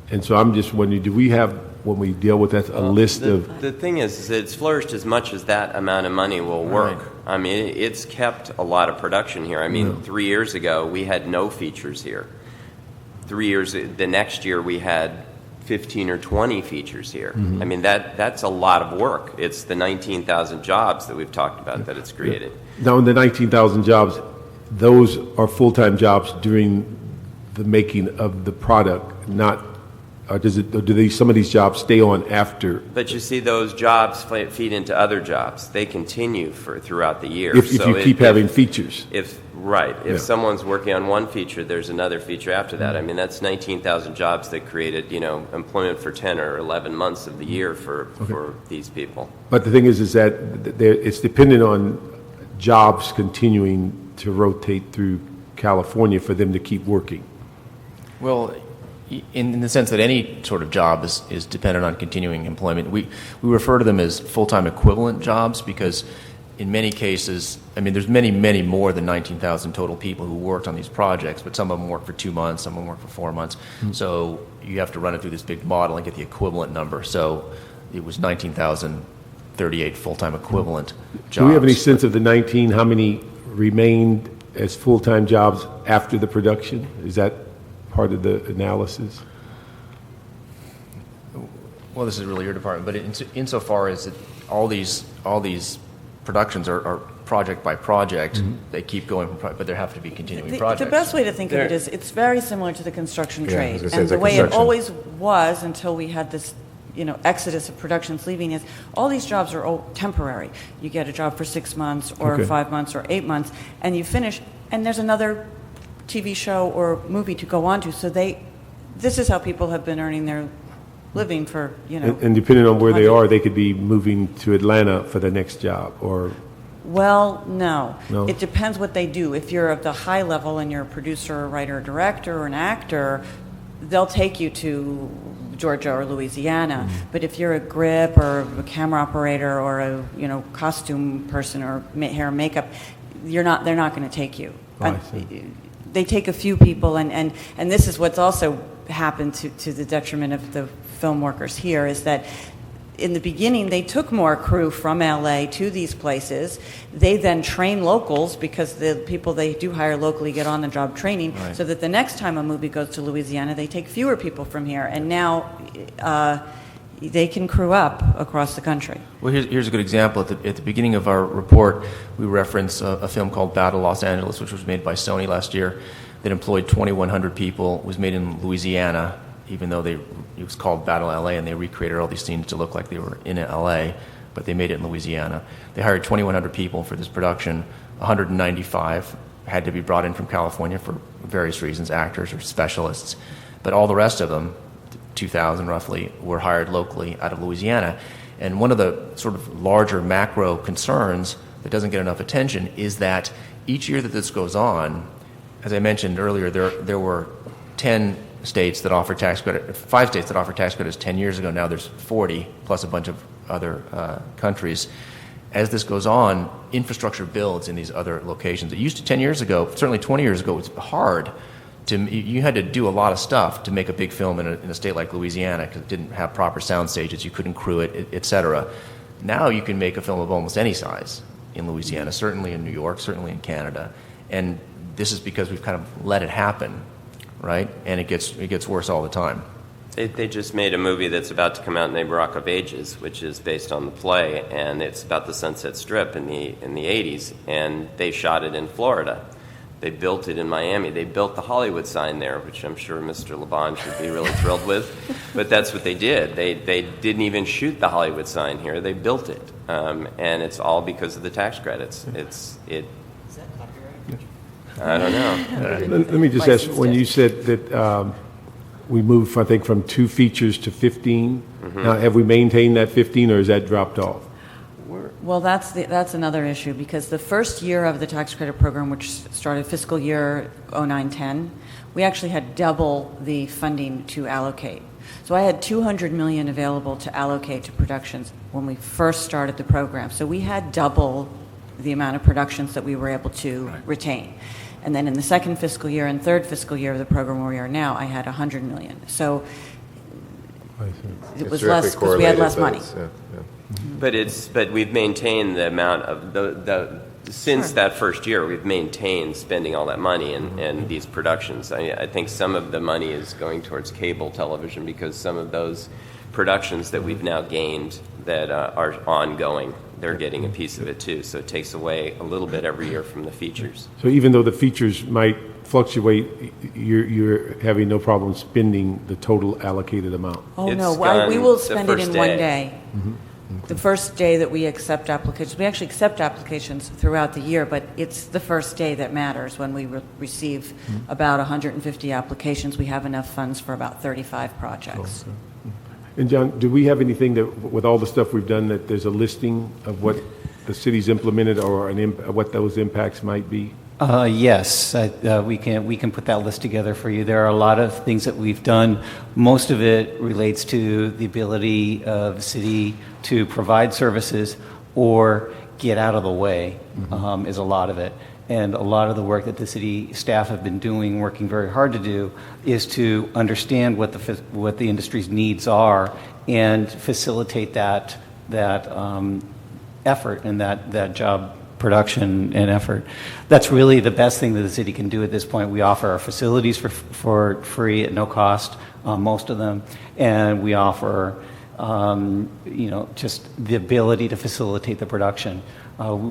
And so I'm just wondering, do we have, when we deal with that, a list of... The thing is that it's flourished as much as that amount of money will work. Right. It's kept a lot of production here. 3 years ago, we had no features here. The next year, we had 15 or 20 features here. Mm-hmm. That's a lot of work. It's the 19,000 jobs that we've talked about that it's created. Now, in the 19,000 jobs, those are full-time jobs during the making of the product, not... Or do some of these jobs stay on after? But you see, those jobs feed into other jobs. They continue throughout the year. If you keep having features. If someone's working on one feature, there's another feature after that. That's 19,000 jobs that created, employment for 10 or 11 months of the year for these people. But the thing is that it's dependent on jobs continuing to rotate through California for them to keep working. Well, in the sense that any sort of job is dependent on continuing employment. We refer to them as full-time equivalent jobs because in many cases, there's many more than 19,000 total people who worked on these projects, but some of them work for 2 months, some of them work for 4 months. Mm-hmm. So you have to run it through this big model and get the equivalent number. So it was 19,038 full-time equivalent jobs. Do we have any sense of the 19, how many remained as full-time jobs after the production? Is that part of the analysis? Well, this is really your department, but insofar as all these productions are project by project, mm-hmm. They keep going, but there have to be continuing projects. The best way to think of it is it's very similar to the construction trade, and the way it always was until we had this exodus of productions leaving is all these jobs are temporary. You get a job for 6 months or 5 months or 8 months, and you finish, and there's another TV show or movie to go on to. So this is how people have been earning their living for, And depending on where they are, they could be moving to Atlanta for the next job or... Well, no. It depends what they do. If you're at the high level and you're a producer, or writer, or director, or an actor, they'll take you to Georgia or Louisiana. Mm-hmm. But if you're a grip or a camera operator or a costume person or hair and makeup, they're not going to take you. They take a few people, and this is what's also happened to the detriment of the film workers here, is that in the beginning they took more crew from LA to these places. They then train locals because the people they do hire locally get on the job training, right. So that the next time a movie goes to Louisiana, they take fewer people from here, and now they can crew up across the country. Well, here's a good example. At the beginning of our report, we reference a film called Battle Los Angeles, which was made by Sony last year, that employed 2,100 people. It was made in Louisiana, even though it was called Battle LA, and they recreated all these scenes to look like they were in LA, but they made it in Louisiana. They hired 2,100 people for this production. 195 had to be brought in from California for various reasons, actors or specialists, but all the rest of them, 2,000 roughly, were hired locally out of Louisiana. And one of the sort of larger macro concerns that doesn't get enough attention is that each year that this goes on, as I mentioned earlier, there were 10 states that offer tax credit, 5 states that offer tax credits 10 years ago. Now there's 40, plus a bunch of other countries. As this goes on, infrastructure builds in these other locations. It used to 10 years ago, certainly 20 years ago, it was hard. You had to do a lot of stuff to make a big film in a state like Louisiana because it didn't have proper sound stages, you couldn't crew it, et cetera. Now you can make a film of almost any size in Louisiana, certainly in New York, certainly in Canada. And this is because we've kind of let it happen, right? And it gets worse all the time. They just made a movie that's about to come out named Rock of Ages, which is based on the play, and it's about the Sunset Strip in the 80s, and they shot it in Florida. They built it in Miami. They built the Hollywood sign there, which I'm sure Mr. LeBon should be really thrilled with. But that's what they did. They didn't even shoot the Hollywood sign here. They built it, and it's all because of the tax credits. Is that copyright? I don't know. Let me just ask, when you said that we moved, I think, from 2 features to 15. Now, have we maintained that 15, or has that dropped off? Well, that's another issue, because the first year of the tax credit program, which started fiscal year 09-10, we actually had double the funding to allocate. So I had $200 million available to allocate to productions when we first started the program. So we had double the amount of productions that we were able to retain. And then in the second fiscal year and third fiscal year of the program where we are now, I had $100 million. So it was less because we had less money. But we've maintained the amount of since that first year, we've maintained spending all that money and these productions. I think some of the money is going towards cable television because some of those productions that we've now gained that are ongoing, they're getting a piece of it too. So it takes away a little bit every year from the features. So even though the features might fluctuate, you're having no problem spending the total allocated amount? Oh, It's no, gone we will the spend it first in day. 1 day. The first day that we accept applications. We actually accept applications throughout the year, but it's the first day that matters when we receive about 150 applications. We have enough funds for about 35 projects. And John, do we have anything that, with all the stuff we've done, that there's a listing of what the city's implemented or what those impacts might be? Yes, we can put that list together for you. There are a lot of things that we've done. Most of it relates to the ability of the city to provide services or get out of the way, is a lot of it. And a lot of the work that the city staff have been doing, working very hard to do, is to understand what the industry's needs are and facilitate that effort and that job production and effort. That's really the best thing that the city can do at this point. We offer our facilities for free at no cost, most of them, and we offer just the ability to facilitate the production.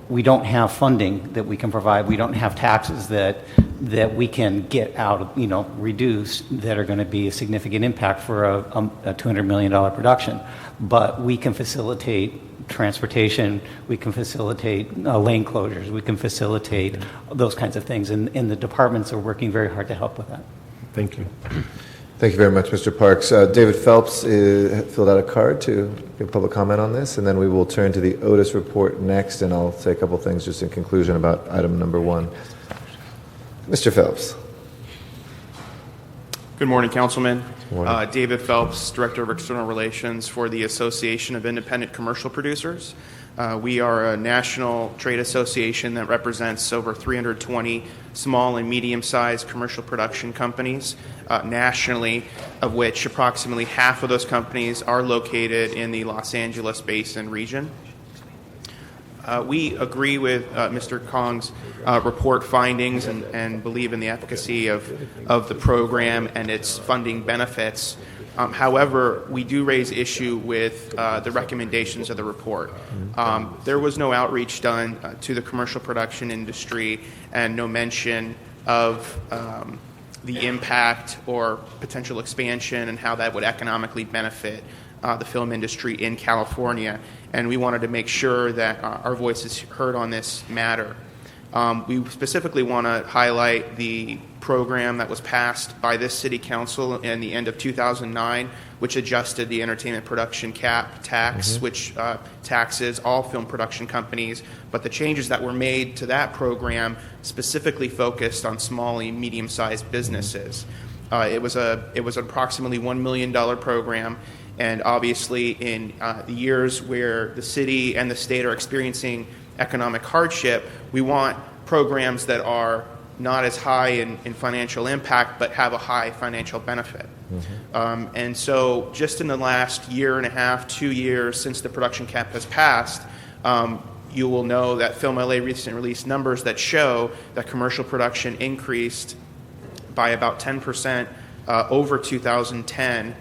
We don't have funding that we can provide. We don't have taxes that we can get out, reduce, that are going to be a significant impact for a $200 million production. But we can facilitate transportation, we can facilitate lane closures, we can facilitate those kinds of things, and the departments are working very hard to help with that. Thank you. Thank you very much, Mr. Parks. David Phelps filled out a card to give public comment on this, and then we will turn to the Otis report next, and I'll say a couple things just in conclusion about item number 1. Mr. Phelps. Good morning, Councilman. Good morning. David Phelps, Director of External Relations for the Association of Independent Commercial Producers. We are a national trade association that represents over 320 small and medium-sized commercial production companies nationally, of which approximately half of those companies are located in the Los Angeles Basin region. We agree with Mr. Kong's report findings and believe in the efficacy of the program and its funding benefits. However, we do raise issue with the recommendations of the report. There was no outreach done to the commercial production industry and no mention of the impact or potential expansion and how that would economically benefit the film industry in California. And we wanted to make sure that our voice is heard on this matter. We specifically want to highlight the program that was passed by this city council in the end of 2009, which adjusted the entertainment production cap tax, which taxes all film production companies. But the changes that were made to that program specifically focused on small and medium-sized businesses. It was approximately $1 million program. And obviously, in the years where the city and the state are experiencing economic hardship, we want programs that are not as high in financial impact, but have a high financial benefit. And so just in the last year and a half, 2 years since the production cap has passed, you will know that Film LA recently released numbers that show that commercial production increased by about 10% over 2010,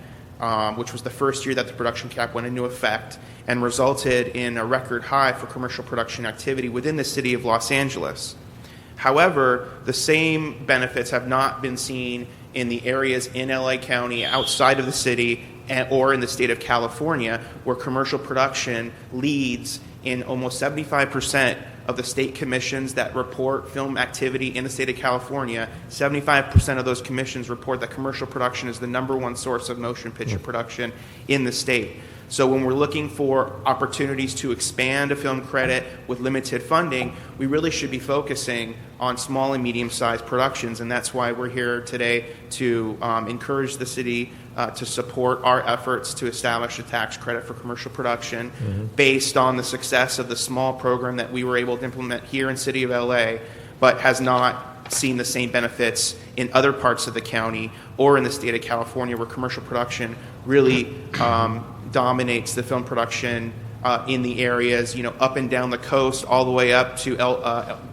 which was the first year that the production cap went into effect, and resulted in a record high for commercial production activity within the city of Los Angeles. However, the same benefits have not been seen in the areas in LA County outside of the city or in the state of California, where commercial production leads in almost 75% of the state commissions that report film activity in the state of California, 75% of those commissions report that commercial production is the #1 source of motion picture production in the state. So when we're looking for opportunities to expand a film credit with limited funding, we really should be focusing on small and medium-sized productions, and that's why we're here today to encourage the city to support our efforts to establish a tax credit for commercial production based on the success of the small program that we were able to implement here in City of LA, but has not seen the same benefits in other parts of the county or in the state of California, where commercial production really dominates the film production in the areas, up and down the coast, all the way up to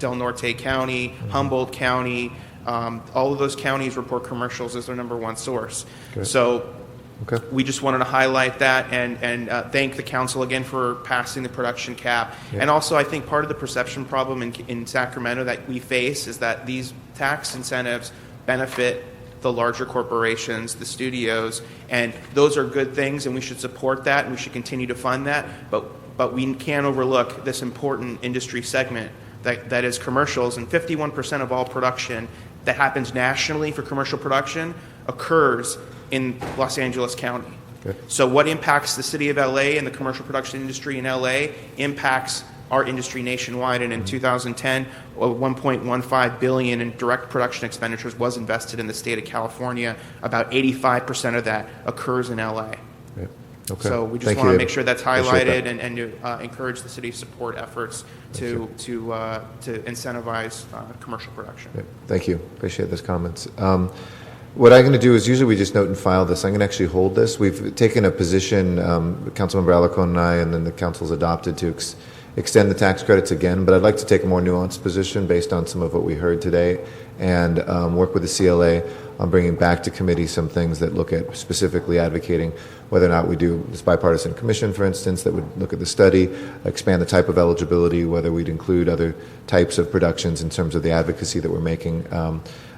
Del Norte County, Humboldt County. All of those counties report commercials as their #1 source. Okay. So Okay. we just wanted to highlight that and thank the council again for passing the production cap. Yeah. And also, I think part of the perception problem in Sacramento that we face is that these tax incentives benefit the larger corporations, the studios, and those are good things, and we should support that, and we should continue to fund that. But we can't overlook this important industry segment that is commercials, and 51% of all production that happens nationally for commercial production occurs in Los Angeles County. Okay. So what impacts the city of LA and the commercial production industry in LA impacts our industry nationwide, and in 2010, $1.15 billion in direct production expenditures was invested in the state of California. About 85% of that occurs in LA. Yeah. Okay. So we just Thank want to you. make sure that's Appreciate highlighted that. and to encourage the city's support efforts to incentivize commercial production. Yeah. Thank you. Appreciate those comments. What I'm going to do is usually we just note and file this. I'm going to actually hold this. We've taken a position, Councilmember Alarcon and I, and then the council's adopted to extend the tax credits again, but I'd like to take a more nuanced position based on some of what we heard today and work with the CLA on bringing back to committee some things that look at specifically advocating whether or not we do this bipartisan commission, for instance, that would look at the study, expand the type of eligibility, whether we'd include other types of productions in terms of the advocacy that we're making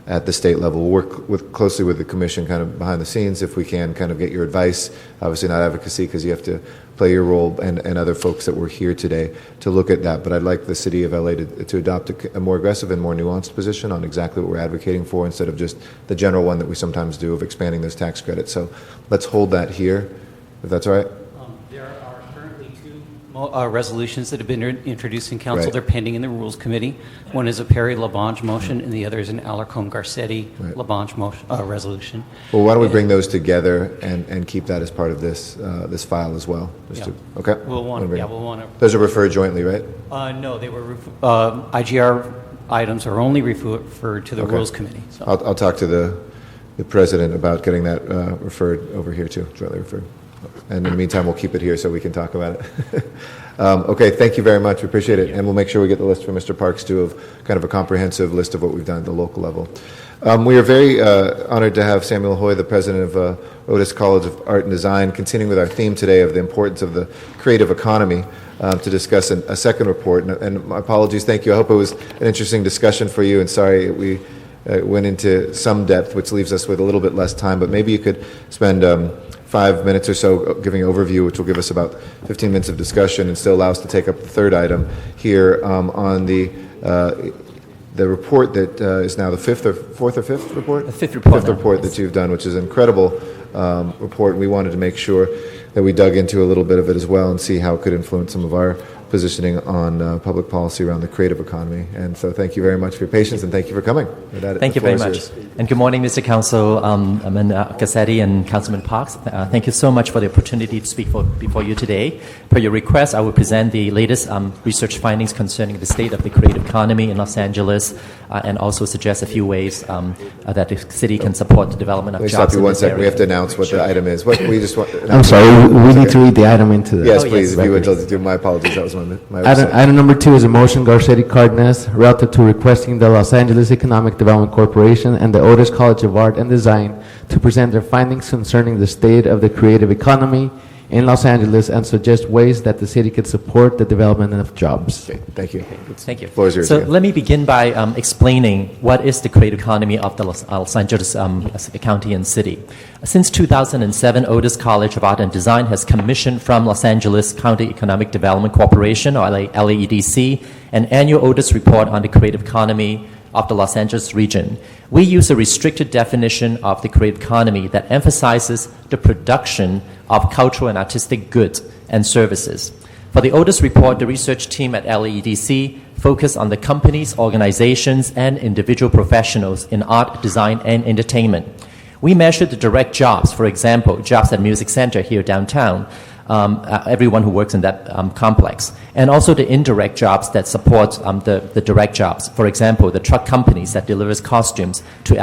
at the state level. We'll work closely with the commission kind of behind the scenes if we can kind of get your advice. Obviously not advocacy because you have to play your role, and other folks that were here today to look at that. But I'd like the city of LA to adopt a more aggressive and more nuanced position on exactly what we're advocating for instead of just the general one that we sometimes do of expanding those tax credits. So let's hold that here, if that's all right. There are currently two resolutions that have been introduced in council. Right. They're pending in the Rules Committee. One is a Perry-Labange motion, and the other is an Alarcon-Garcetti-Labange motion, resolution. Well, why don't we bring those together and keep that as part of this this file as well? Yeah. Okay. We'll want to. Those are referred jointly, right? No, they were IGR items are only referred to the Okay. Rules Committee. So. I'll talk to the president about getting that referred over here too, jointly referred. And in the meantime, we'll keep it here so we can talk about it. Okay, thank you very much. We appreciate it. And we'll make sure we get the list from Mr. Parks too of kind of a comprehensive list of what we've done at the local level. We are very honored to have Samuel Hoy, the president of Otis College of Art and Design, continuing with our theme today of the importance of the creative economy to discuss a second report. And my apologies, thank you. I hope it was an interesting discussion for you, and sorry we went into some depth, which leaves us with a little bit less time, but maybe you could spend 5 minutes or so giving an overview, which will give us about 15 minutes of discussion and still allow us to take up the third item here on the report that is now the fifth report? The fifth report. Fifth report that you've done, which is an incredible report. We wanted to make sure that we dug into a little bit of it as well and see how it could influence some of our positioning on public policy around the creative economy. And so thank you very much for your patience, and thank you for coming. Thank you very much. And good morning, Mr. Council, Cassetti and Councilman Parks. Thank you so much for the opportunity to speak before you today. Per your request, I will present the latest research findings concerning the state of the creative economy in Los Angeles and also suggest a few ways that the city can support the development of Let me jobs stop you in one this second. area. We have to announce what the item is. We just want, I'm sorry, we need to read the item into the Yes, Oh, please, yes. if you would do. My apologies, that was my Item number 2 is a motion, Garcetti Cardenas, relative to requesting the Los Angeles Economic Development Corporation and the Otis College of Art and Design to present their findings concerning the state of the creative economy in Los Angeles and suggest ways that the city could support the development of jobs. Okay, thank you. Thank you. Floor is yours So again. let me begin by explaining what is the creative economy of the Los Angeles County and City. Since 2007, Otis College of Art and Design has commissioned from Los Angeles County Economic Development Corporation, or LAEDC, an annual Otis report on the creative economy of the Los Angeles region. We use a restricted definition of the creative economy that emphasizes the production of cultural and artistic goods and services. For the Otis report, the research team at LAEDC focused on the companies, organizations, and individual professionals in art, design, and entertainment. We measured the direct jobs, for example, jobs at Music Center here downtown, everyone who works in that complex, and also the indirect jobs that support the direct jobs. For example, the truck companies that delivers costumes to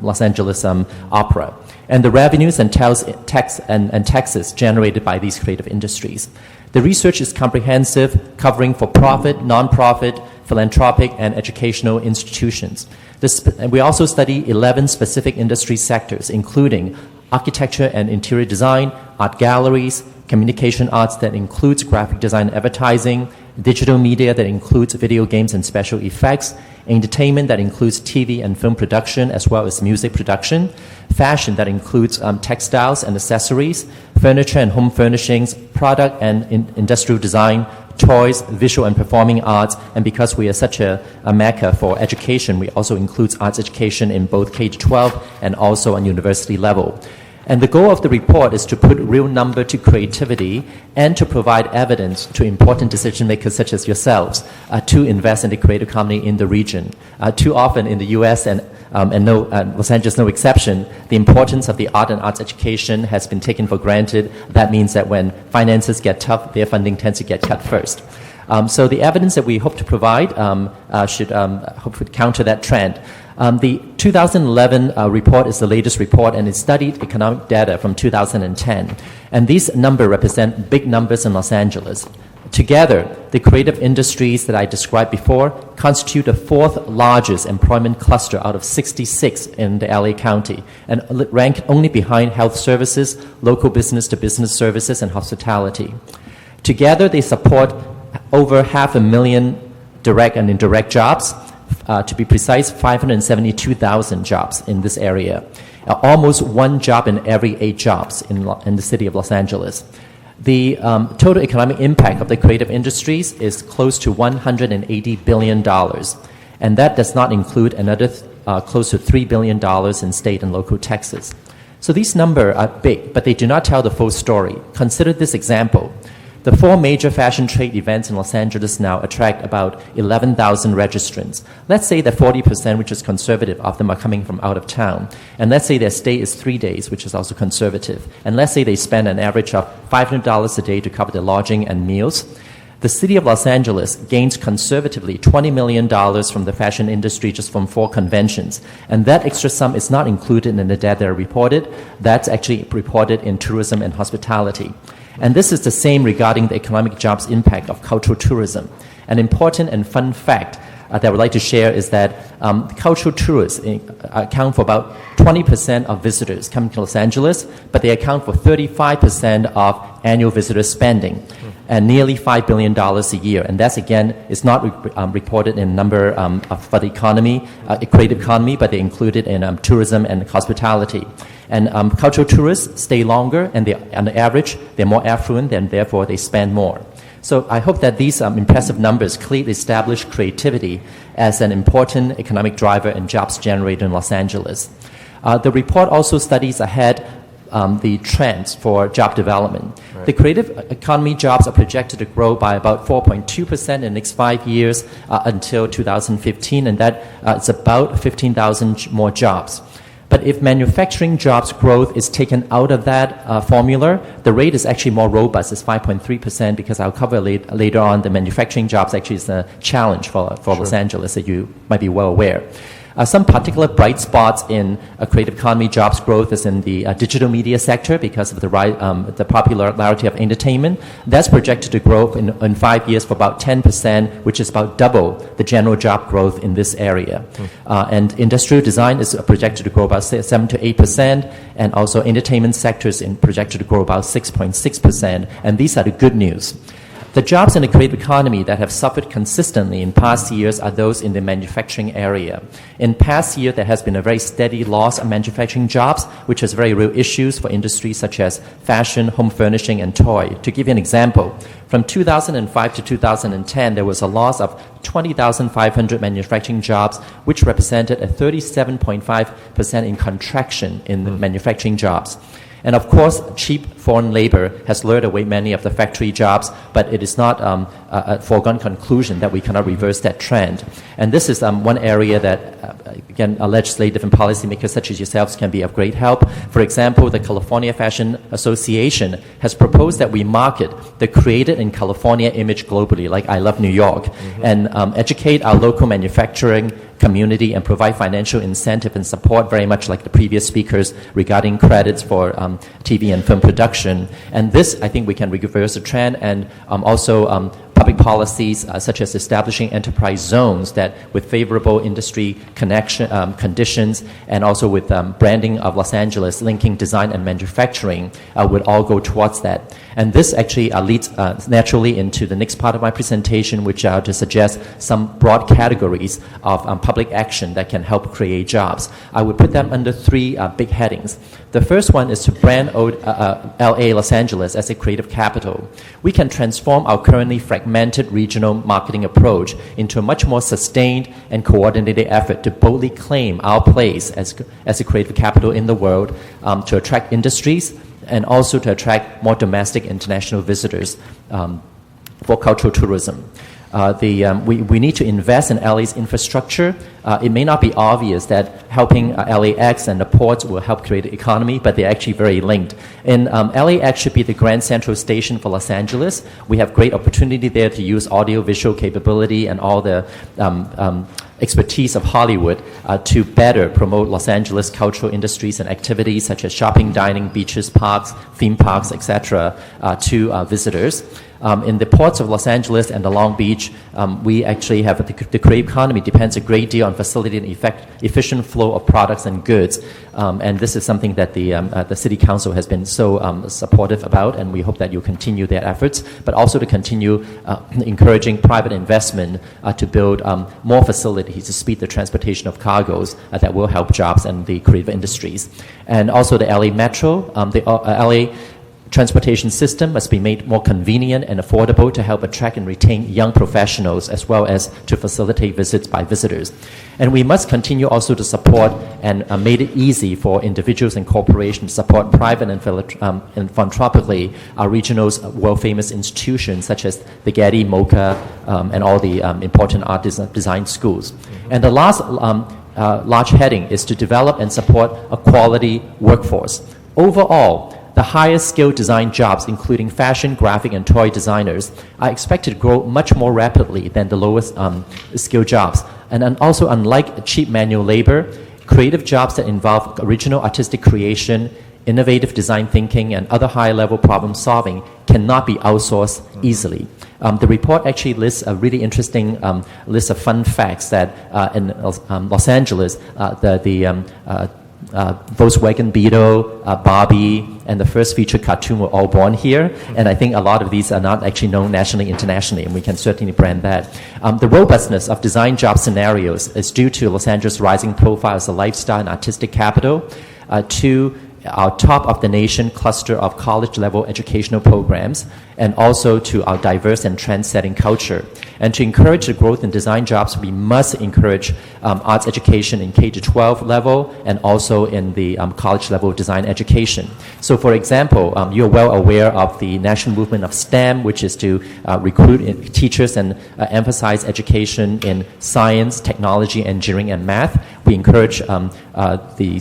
Los Angeles Opera, and the revenues and taxes generated by these creative industries. The research is comprehensive, covering for-profit, non-profit, philanthropic, and educational institutions. And we also study 11 specific industry sectors, including architecture and interior design, art galleries, communication arts that includes graphic design and advertising, digital media that includes video games and special effects, entertainment that includes TV and film production as well as music production, fashion that includes textiles and accessories, furniture and home furnishings, product and industrial design, toys, visual and performing arts, and because we are such a mecca for education, we also include arts education in both K-12 and also on university level. And the goal of the report is to put real number to creativity and to provide evidence to important decision makers such as yourselves to invest in the creative economy in the region. Too often in the U.S. and Los Angeles no exception, the importance of the art and arts education has been taken for granted. That means that when finances get tough, their funding tends to get cut first. So the evidence that we hope to provide should hopefully counter that trend. The 2011 report is the latest report, and it studied economic data from 2010. And these numbers represent big numbers in Los Angeles. Together, the creative industries that I described before constitute the fourth largest employment cluster out of 66 in the LA County, and rank only behind health services, local business-to-business services, and hospitality. Together, they support over 500,000 direct and indirect jobs. To be precise, 572,000 jobs in this area. Almost one job in every 8 jobs in the city of Los Angeles. The total economic impact of the creative industries is close to $180 billion. And that does not include another close to $3 billion in state and local taxes. So these numbers are big, but they do not tell the full story. Consider this example. The 4 major fashion trade events in Los Angeles now attract about 11,000 registrants. Let's say that 40%, which is conservative, of them are coming from out of town. And let's say their stay is 3 days, which is also conservative. And let's say they spend an average of $500 a day to cover their lodging and meals. The city of Los Angeles gains conservatively $20 million from the fashion industry just from 4 conventions. And that extra sum is not included in the data reported. That's actually reported in tourism and hospitality. And this is the same regarding the economic jobs impact of cultural tourism. An important and fun fact that I would like to share is that cultural tourists account for about 20% of visitors coming to Los Angeles, but they account for 35% of annual visitor spending and nearly $5 billion a year. And that's, again, is not reported in number for the economy, creative economy, but they're included in tourism and hospitality. And cultural tourists stay longer, and on the average, they're more affluent, and therefore they spend more. So I hope that these impressive numbers clearly establish creativity as an important economic driver and jobs generated in Los Angeles. The report also studies ahead the trends for job development. Right. The creative economy jobs are projected to grow by about 4.2% in the next 5 years until 2015, and that it's about 15,000 more jobs. But if manufacturing jobs growth is taken out of that formula, the rate is actually more robust. It's 5.3%, because I'll cover later on the manufacturing jobs actually is a challenge for Los Angeles, that you might be well aware. Some particular bright spots in creative economy jobs growth is in the digital media sector because of the popularity of entertainment. That's projected to grow in 5 years for about 10%, which is about double the general job growth in this area. And industrial design is projected to grow about 7 to 8%, and also entertainment sector is projected to grow about 6.6%, and these are the good news. The jobs in the creative economy that have suffered consistently in past years are those in the manufacturing area. In past year, there has been a very steady loss of manufacturing jobs, which has very real issues for industries such as fashion, home furnishing, and toy. To give you an example, from 2005 to 2010, there was a loss of 20,500 manufacturing jobs, which represented a 37.5% in contraction in the manufacturing jobs. And of course, cheap foreign labor has lured away many of the factory jobs, but it is not a foregone conclusion that we cannot reverse that trend. And this is one area that, again, legislative and policymakers such as yourselves can be of great help. For example, the California Fashion Association has proposed that we market the created in California image globally, like I Love New York, and educate our local manufacturing community and provide financial incentive and support, very much like the previous speakers, regarding credits for TV and film production. And this, I think we can reverse the trend, and also public policies such as establishing enterprise zones that with favorable industry conditions, and also with branding of Los Angeles, linking design and manufacturing would all go towards that. And this actually leads naturally into the next part of my presentation, which are to suggest some broad categories of public action that can help create jobs. I would put them under three big headings. The first one is to brand LA, Los Angeles, as a creative capital. We can transform our currently fragmented regional marketing approach into a much more sustained and coordinated effort to boldly claim our place as a creative capital in the world, to attract industries and also to attract more domestic international visitors for cultural tourism. We need to invest in LA's infrastructure. It may not be obvious that helping LAX and the ports will help create the economy, but they're actually very linked. And LAX should be the Grand Central Station for Los Angeles. We have great opportunity there to use audio-visual capability and all the expertise of Hollywood to better promote Los Angeles cultural industries and activities such as shopping, dining, beaches, parks, theme parks, etc. To visitors. In the ports of Los Angeles and the Long Beach, we actually have the creative economy depends a great deal on facilitating efficient flow of products and goods. And this is something that the City Council has been so supportive about, and we hope that you'll continue their efforts, but also to continue encouraging private investment to build more facilities to speed the transportation of cargoes that will help jobs and the creative industries. And also the LA Metro, the LA transportation system must be made more convenient and affordable to help attract and retain young professionals, as well as to facilitate visits by visitors. And we must continue also to support and make it easy for individuals and corporations to support private and philanthropically our regional's world-famous institutions such as the Getty, MoCA, and all the important art design schools. And the last large heading is to develop and support a quality workforce. Overall, the highest skilled design jobs, including fashion, graphic, and toy designers, are expected to grow much more rapidly than the lowest skilled jobs. And also, unlike cheap manual labor, creative jobs that involve original artistic creation, innovative design thinking, and other high-level problem solving cannot be outsourced easily. The report actually lists a really interesting list of fun facts that in Los Angeles, Volkswagen Beetle, Barbie, and the first featured cartoon were all born here. And I think a lot of these are not actually known nationally, internationally, and we can certainly brand that. The robustness of design job scenarios is due to Los Angeles' rising profile as a lifestyle and artistic capital, to our top of the nation cluster of college-level educational programs, and also to our diverse and trend-setting culture. And to encourage the growth in design jobs, we must encourage arts education in K-12 level and also in the college-level design education. So, for example, you're well aware of the national movement of STEM, which is to recruit teachers and emphasize education in science, technology, engineering, and math. We encourage the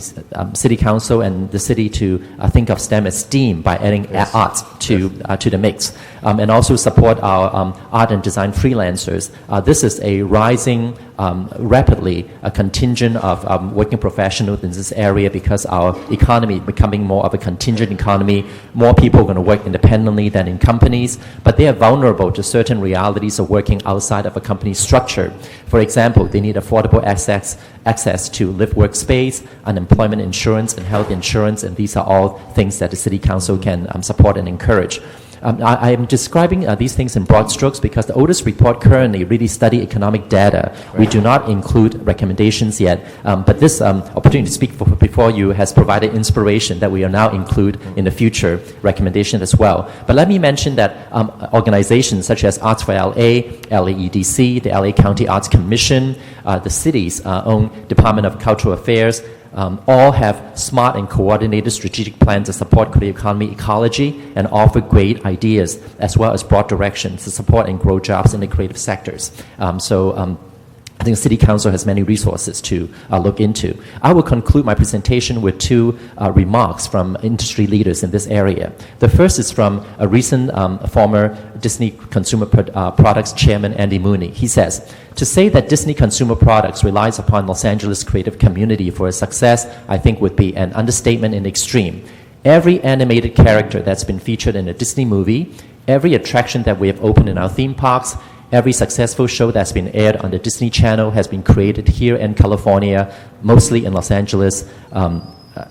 City Council and the city to think of STEM as STEAM by adding arts to the mix. And also support our art and design freelancers. This is a rising rapidly a contingent of working professionals in this area because our economy is becoming more of a contingent economy. More people are going to work independently than in companies, but they are vulnerable to certain realities of working outside of a company structure. For example, they need affordable access to live workspace, unemployment insurance, and health insurance, and these are all things that the City Council can support and encourage. I am describing these things in broad strokes because the Otis report currently really study economic data. Right. We do not include recommendations yet, but this opportunity to speak before you has provided inspiration that we will now include in the future recommendation as well. But let me mention that organizations such as Arts for LA, LAEDC, the LA County Arts Commission, the city's own Department of Cultural Affairs, all have smart and coordinated strategic plans to support creative economy ecology and offer great ideas as well as broad directions to support and grow jobs in the creative sectors. I think the City Council has many resources to look into. I will conclude my presentation with two remarks from industry leaders in this area. The first is from a recent former Disney Consumer Products Chairman, Andy Mooney. He says, to say that Disney Consumer Products relies upon Los Angeles creative community for its success, I think would be an understatement in the extreme. Every animated character that's been featured in a Disney movie, every attraction that we have opened in our theme parks, every successful show that's been aired on the Disney Channel has been created here in California, mostly in Los Angeles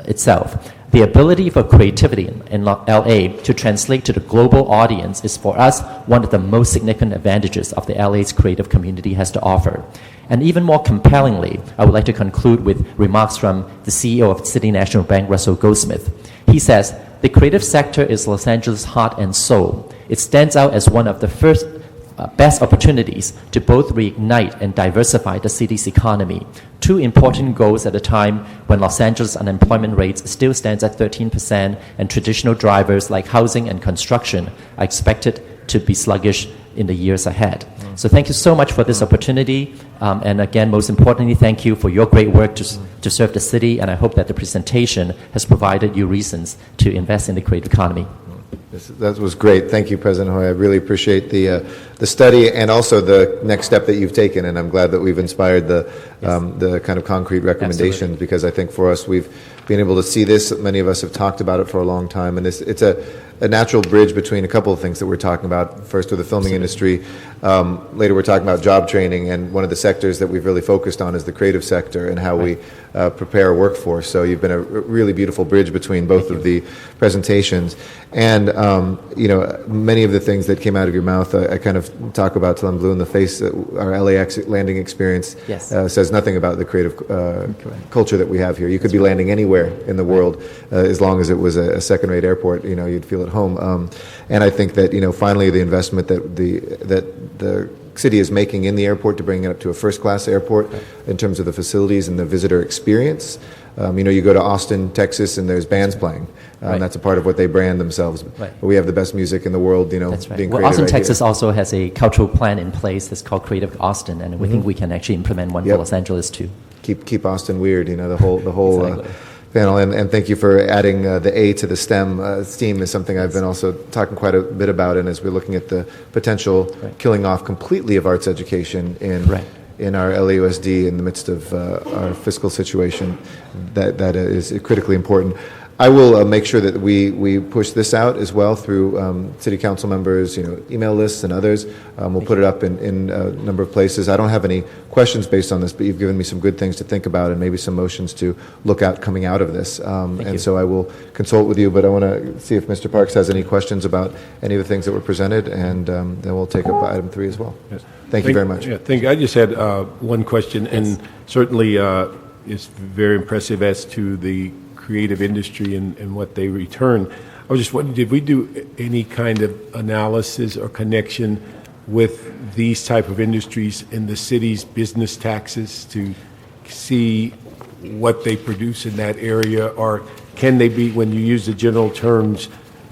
itself. The ability for creativity in LA to translate to the global audience is for us one of the most significant advantages of the LA's creative community has to offer. And even more compellingly, I would like to conclude with remarks from the CEO of City National Bank, Russell Goldsmith. He says, the creative sector is Los Angeles' heart and soul. It stands out as one of the first best opportunities to both reignite and diversify the city's economy. Two important goals at a time when Los Angeles unemployment rates still stands at 13% and traditional drivers like housing and construction are expected to be sluggish in the years ahead. So thank you so much for this opportunity. And again, most importantly, thank you for your great work to serve the city. And I hope that the presentation has provided you reasons to invest in the creative economy. That was great. Thank you, President Hoy. I really appreciate the study and also the next step that you've taken, and I'm glad that we've inspired the kind of concrete recommendations. Absolutely. Because I think for us, we've been able to see this. Many of us have talked about it for a long time, and it's a natural bridge between a couple of things that we're talking about. First, with the filming industry. Later, we're talking about job training, and one of the sectors that we've really focused on is the creative sector and how we prepare a workforce. So you've been a really beautiful bridge between both of the presentations. And, many of the things that came out of your mouth, I kind of talk about till I'm blue in the face. Our LAX landing experience says nothing about the creative culture that we have here. You could be landing anywhere in the world as long as it was a second-rate airport. You'd feel at home. And I think that, finally, the investment that the city is making in the airport to bring it up to a first-class airport in terms of the facilities and the visitor experience. You go to Austin, Texas, and there's bands playing. That's a part of what they brand themselves. Right. But we have the best music in the world, That's right. Being created Austin, right Texas here. also has a cultural plan in place that's called Creative Austin, and we think we can actually implement one for Los Angeles too. Keep Austin weird, the whole exactly. Panel, and thank you for adding the A to the STEM. STEAM is something I've been also talking quite a bit about, and as we're looking at the potential killing off completely of arts education in our LAUSD in the midst of our fiscal situation, that is critically important. I will make sure that we push this out as well through city council members, email lists and others. We'll put it up in a number of places. I don't have any questions based on this, but you've given me some good things to think about and maybe some motions to look at coming out of this. So I will consult with you, but I want to see if Mr. Parks has any questions about any of the things that were presented, and then we'll take up item 3 as well. Yes. Thank you very much. Yeah, I just had one question, and certainly it's very impressive as to the creative industry and what they return. I was just wondering, did we do any kind of analysis or connection with these type of industries in the city's business taxes to see what they produce in that area, or can they be, when you use the general terms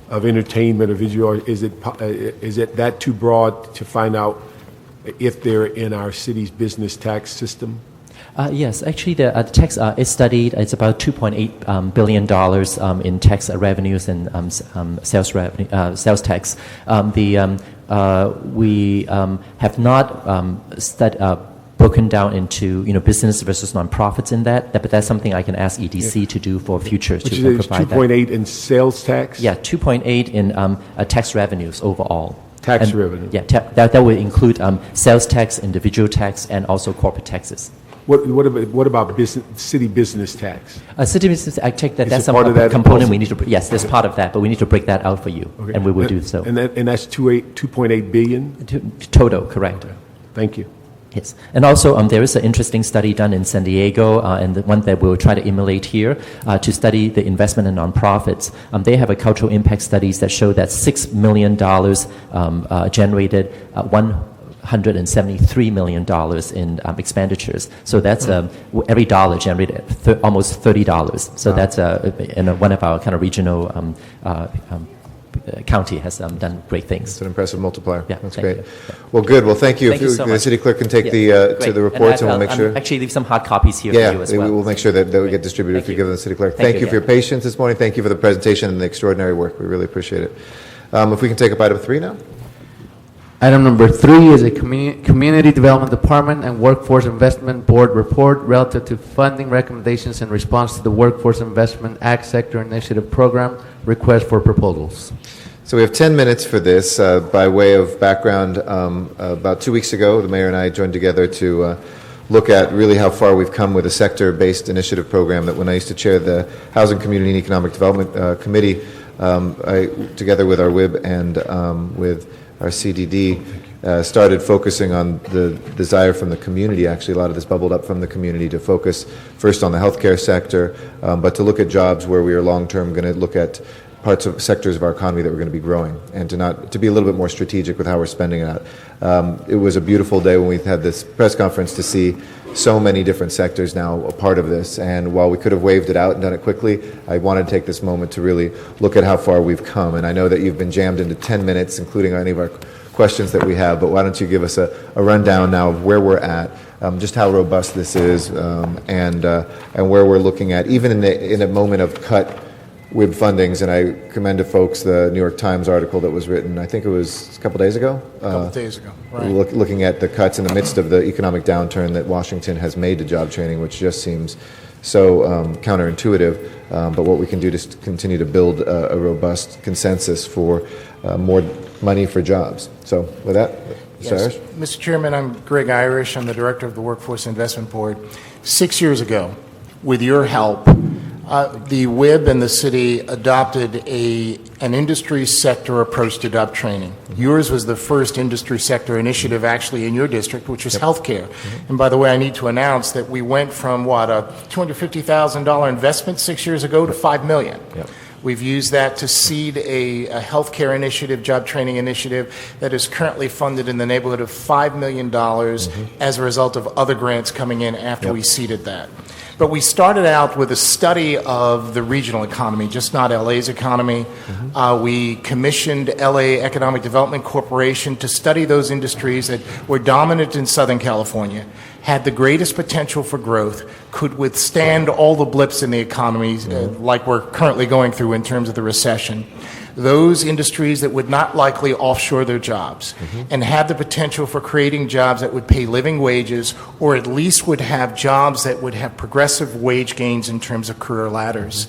of entertainment or visual, is it that too broad to find out if they're in our city's business tax system? Yes, actually, the tax is studied. It's about $2.8 billion in tax revenues and sales tax. We have not broken down into business versus nonprofits in that. But that's something I can ask EDC to do for future Which to is provide 2.8 in sales tax? Yeah, 2.8 in tax revenues overall. Tax And, revenue. Yeah, that will include sales tax, individual tax, and also corporate taxes. What about city business tax? City business, I checked that Is that's it part of that component also? we need to. Yes, that's part of that, but we need to break that out for you, Okay. and we will do so. And that's 2.8 billion? Total, correct. Thank you. Yes, and also there is an interesting study done in San Diego, and the one that we'll try to emulate here to study the investment in nonprofits. They have a cultural impact studies that show that $6 million generated $173 million in expenditures. So that's every dollar generated almost $30. So that's one of our kind of regional county has done great things. It's an impressive multiplier. Yeah, That's thank great. you. Yeah. Well, good. Well, thank you. Thank you so The much. city clerk can take Yeah, to great. the reports, and we'll make sure. Actually leave some hard copies here Yeah, for you as well. we'll make sure that we get distributed if you Thank give you. them to the city clerk. Thank Thank you, you for yeah. your patience this morning. Thank you for the presentation and the extraordinary work. We really appreciate it. If we can take up item 3 now. Item number 3 is a Community Development Department and Workforce Investment Board report relative to funding recommendations in response to the Workforce Investment Act Sector Initiative Program request for proposals. So we have 10 minutes for this. By way of background, about 2 weeks ago, the mayor and I joined together to look at really how far we've come with a sector-based initiative program that when I used to chair the Housing, Community, and Economic Development Committee, together with our WIB and with our CDD, started focusing on the desire from the community. Actually, a lot of this bubbled up from the community to focus first on the healthcare sector, but to look at jobs where we are long-term going to look at parts of sectors of our economy that we're going to be growing, and to be a little bit more strategic with how we're spending it out. It was a beautiful day when we had this press conference to see so many different sectors now a part of this, and while we could have waved it out and done it quickly, I wanted to take this moment to really look at how far we've come. And I know that you've been jammed into 10 minutes, including any of our questions that we have, but why don't you give us a rundown now of where we're at, just how robust this is, and where we're looking at, even in a moment of cut WIB fundings. And I commend to folks the New York Times article that was written, I think it was a couple days ago. Right. Looking at the cuts in the midst of the economic downturn that Washington has made to job training, which just seems so counterintuitive, but what we can do to continue to build a robust consensus for more money for jobs. So with that, Mr. Irish. Mr. Chairman, I'm Greg Irish. I'm the director of the Workforce Investment Board. 6 years ago, with your help, the WIB and the city adopted an industry sector approach to job training. Yours was the first industry sector initiative actually in your district, which was healthcare. And by the way, I need to announce that we went from, a $250,000 investment 6 years ago to $5 million. We've used that to seed a healthcare initiative, job training initiative that is currently funded in the neighborhood of $5 million as a result of other grants coming in after we seeded that. But we started out with a study of the regional economy, just not LA's economy. We commissioned LA Economic Development Corporation to study those industries that were dominant in Southern California, had the greatest potential for growth, could withstand all the blips in the economy like we're currently going through in terms of the recession. Those industries that would not likely offshore their jobs and had the potential for creating jobs that would pay living wages, or at least would have jobs that would have progressive wage gains in terms of career ladders.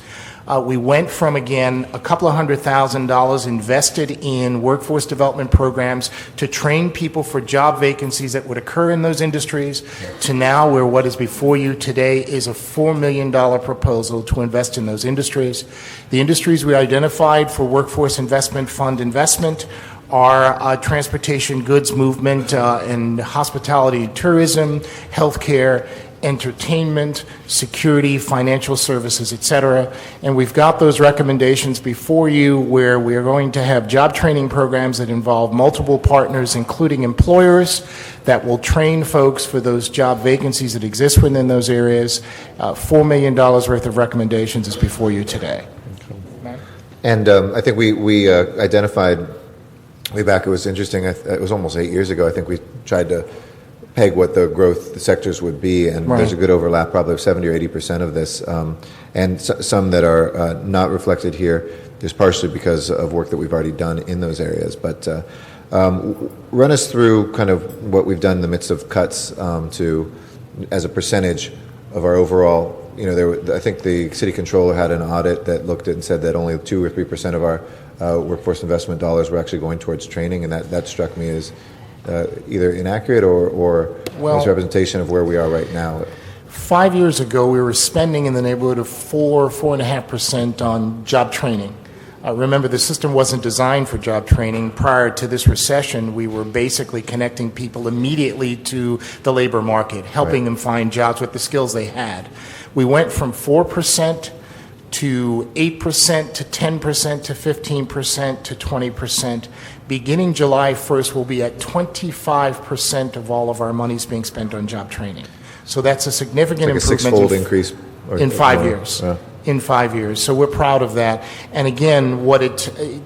We went from, again, a couple of $100,000 invested in workforce development programs to train people for job vacancies that would occur in those industries, to now where what is before you today is a $4 million proposal to invest in those industries. The industries we identified for Workforce Investment Fund investment are transportation, goods movement, and hospitality and tourism, healthcare, entertainment, security, financial services, etc. And we've got those recommendations before you, where we are going to have job training programs that involve multiple partners, including employers, that will train folks for those job vacancies that exist within those areas. $4 million worth of recommendations is before you today. And I think we identified way back, it was interesting, it was almost 8 years ago, I think we tried to peg what the growth sectors would be, and there's a good overlap, probably of 70 or 80% of this, and some that are not reflected here, just partially because of work that we've already done in those areas. But Run us through kind of what we've done in the midst of cuts as a percentage of our overall. I think the city controller had an audit that looked at and said that only 2 or 3% of our workforce investment dollars were actually going towards training, and that struck me as either inaccurate or misrepresentation of where we are right now. 5 years ago, we were spending in the neighborhood of 4.5% on job training. Remember, the system wasn't designed for job training. Prior to this recession, we were basically connecting people immediately to the labor market, helping them find jobs with the skills they had. We went from 4% to 8% to 10% to 15% to 20%. Beginning July 1st, we'll be at 25% of all of our monies being spent on job training. So that's a significant it's like improvement. A 6-fold increase in 5 years. In 5 years. So we're proud of that. And again,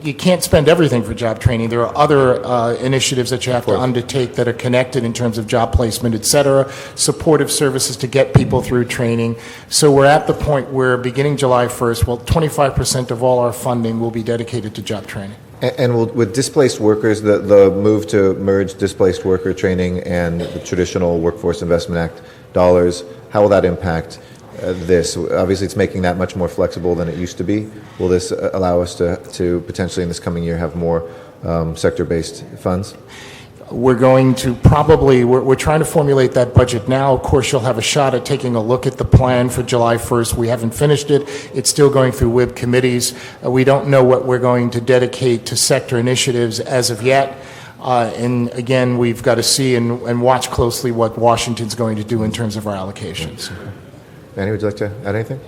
you can't spend everything for job training. There are other initiatives that you have to undertake that are connected in terms of job placement, et cetera, supportive services to get people through training. So we're at the point where beginning July 1st, 25% of all our funding will be dedicated to job training. And with displaced workers, the move to merge displaced worker training and the traditional Workforce Investment Act dollars, how will that impact this? Obviously, it's making that much more flexible than it used to be. Will this allow us to potentially in this coming year have more sector-based funds? We're going to we're trying to formulate that budget now. Of course, you'll have a shot at taking a look at the plan for July 1st. We haven't finished it. It's still going through WIB committees. We don't know what we're going to dedicate to sector initiatives as of yet. And again, we've got to see and watch closely what Washington's going to do in terms of our allocations. Manny, would you like to add anything?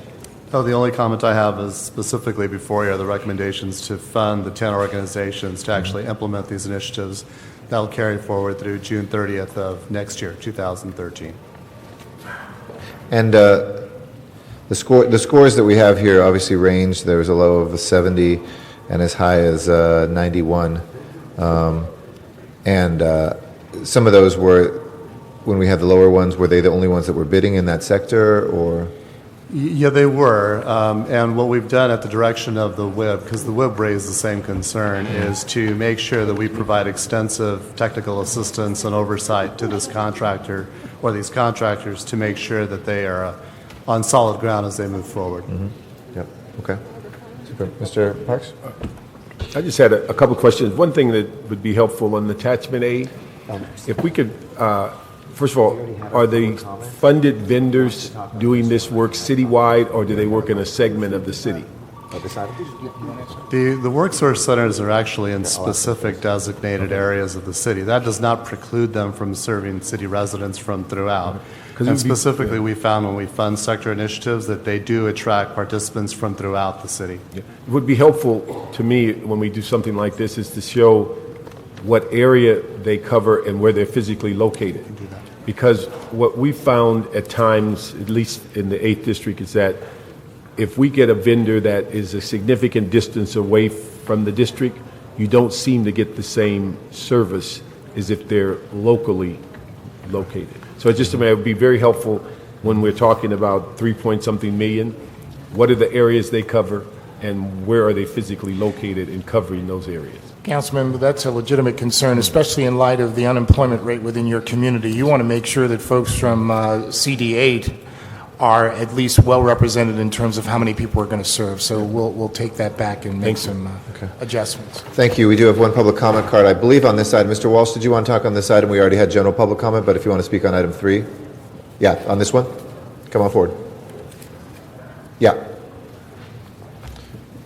Oh, the only comment I have is specifically before you are the recommendations to fund the 10 organizations to actually implement these initiatives. That'll carry forward through June 30th of next year, 2013. And the scores that we have here obviously range. There was a low of 70 and as high as 91. And some of those were, when we had the lower ones, were they the only ones that were bidding in that sector, or? Yeah, they were. And what we've done at the direction of the WIB, because the WIB raised the same concern, is to make sure that we provide extensive technical assistance and oversight to this contractor or these contractors to make sure that they are on solid ground as they move forward. Mm-hmm. Yep. Okay. Super. Mr. Parks? I just had a couple of questions. One thing that would be helpful on attachment A, if we could, first of all, are the funded vendors doing this work citywide, or do they work in a segment of the city? The work source centers are actually in specific designated areas of the city. That does not preclude them from serving city residents from throughout. And specifically, we found when we fund sector initiatives that they do attract participants from throughout the city. It would be helpful to me when we do something like this is to show what area they cover and where they're physically located. Because what we found at times, at least in the 8th District, is that if we get a vendor that is a significant distance away from the district, you don't seem to get the same service as if they're locally located. So it would be very helpful when we're talking about 3-point-something million. What are the areas they cover, and where are they physically located in covering those areas? Councilman, that's a legitimate concern, especially in light of the unemployment rate within your community. You want to make sure that folks from CD8 are at least well represented in terms of how many people we're going to serve. So we'll take that back and make some adjustments. Thank you. We do have one public comment card, I believe, on this item. Mr. Walsh, did you want to talk on this item? We already had general public comment, but if you want to speak on item 3. Yeah, on this one? Come on forward. Yeah.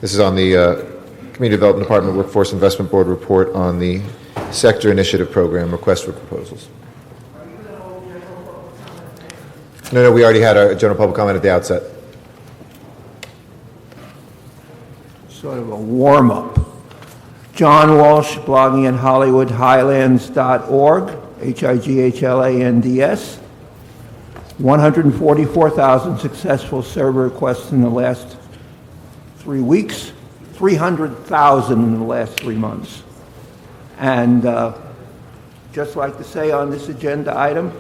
This is on the Community Development Department Workforce Investment Board report on the Sector Initiative Program request for proposals. No, we already had our general public comment at the outset. Sort of a warm-up. John Walsh, blogging at HollywoodHighlands.org, HIGHLANDS. 144,000 successful server requests in the last 3 weeks, 300,000 in the last 3 months. And just like to say on this agenda item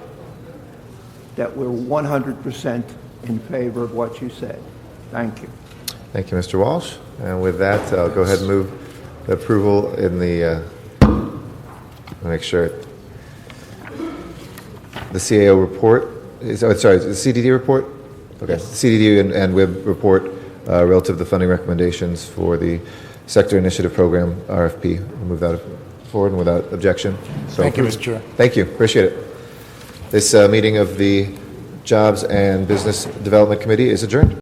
that we're 100% in favor of what you said. Thank you. Thank you, Mr. Walsh. And with that, I'll go ahead and move the approval in the I'll make sure. The CAO report, the CDD report? Okay, CDD and WIB report relative to the funding recommendations for the Sector Initiative Program, RFP. We'll move that forward and without objection. So Thank you, Mr. Chair. Thank you, appreciate it. This meeting of the Jobs and Business Development Committee is adjourned.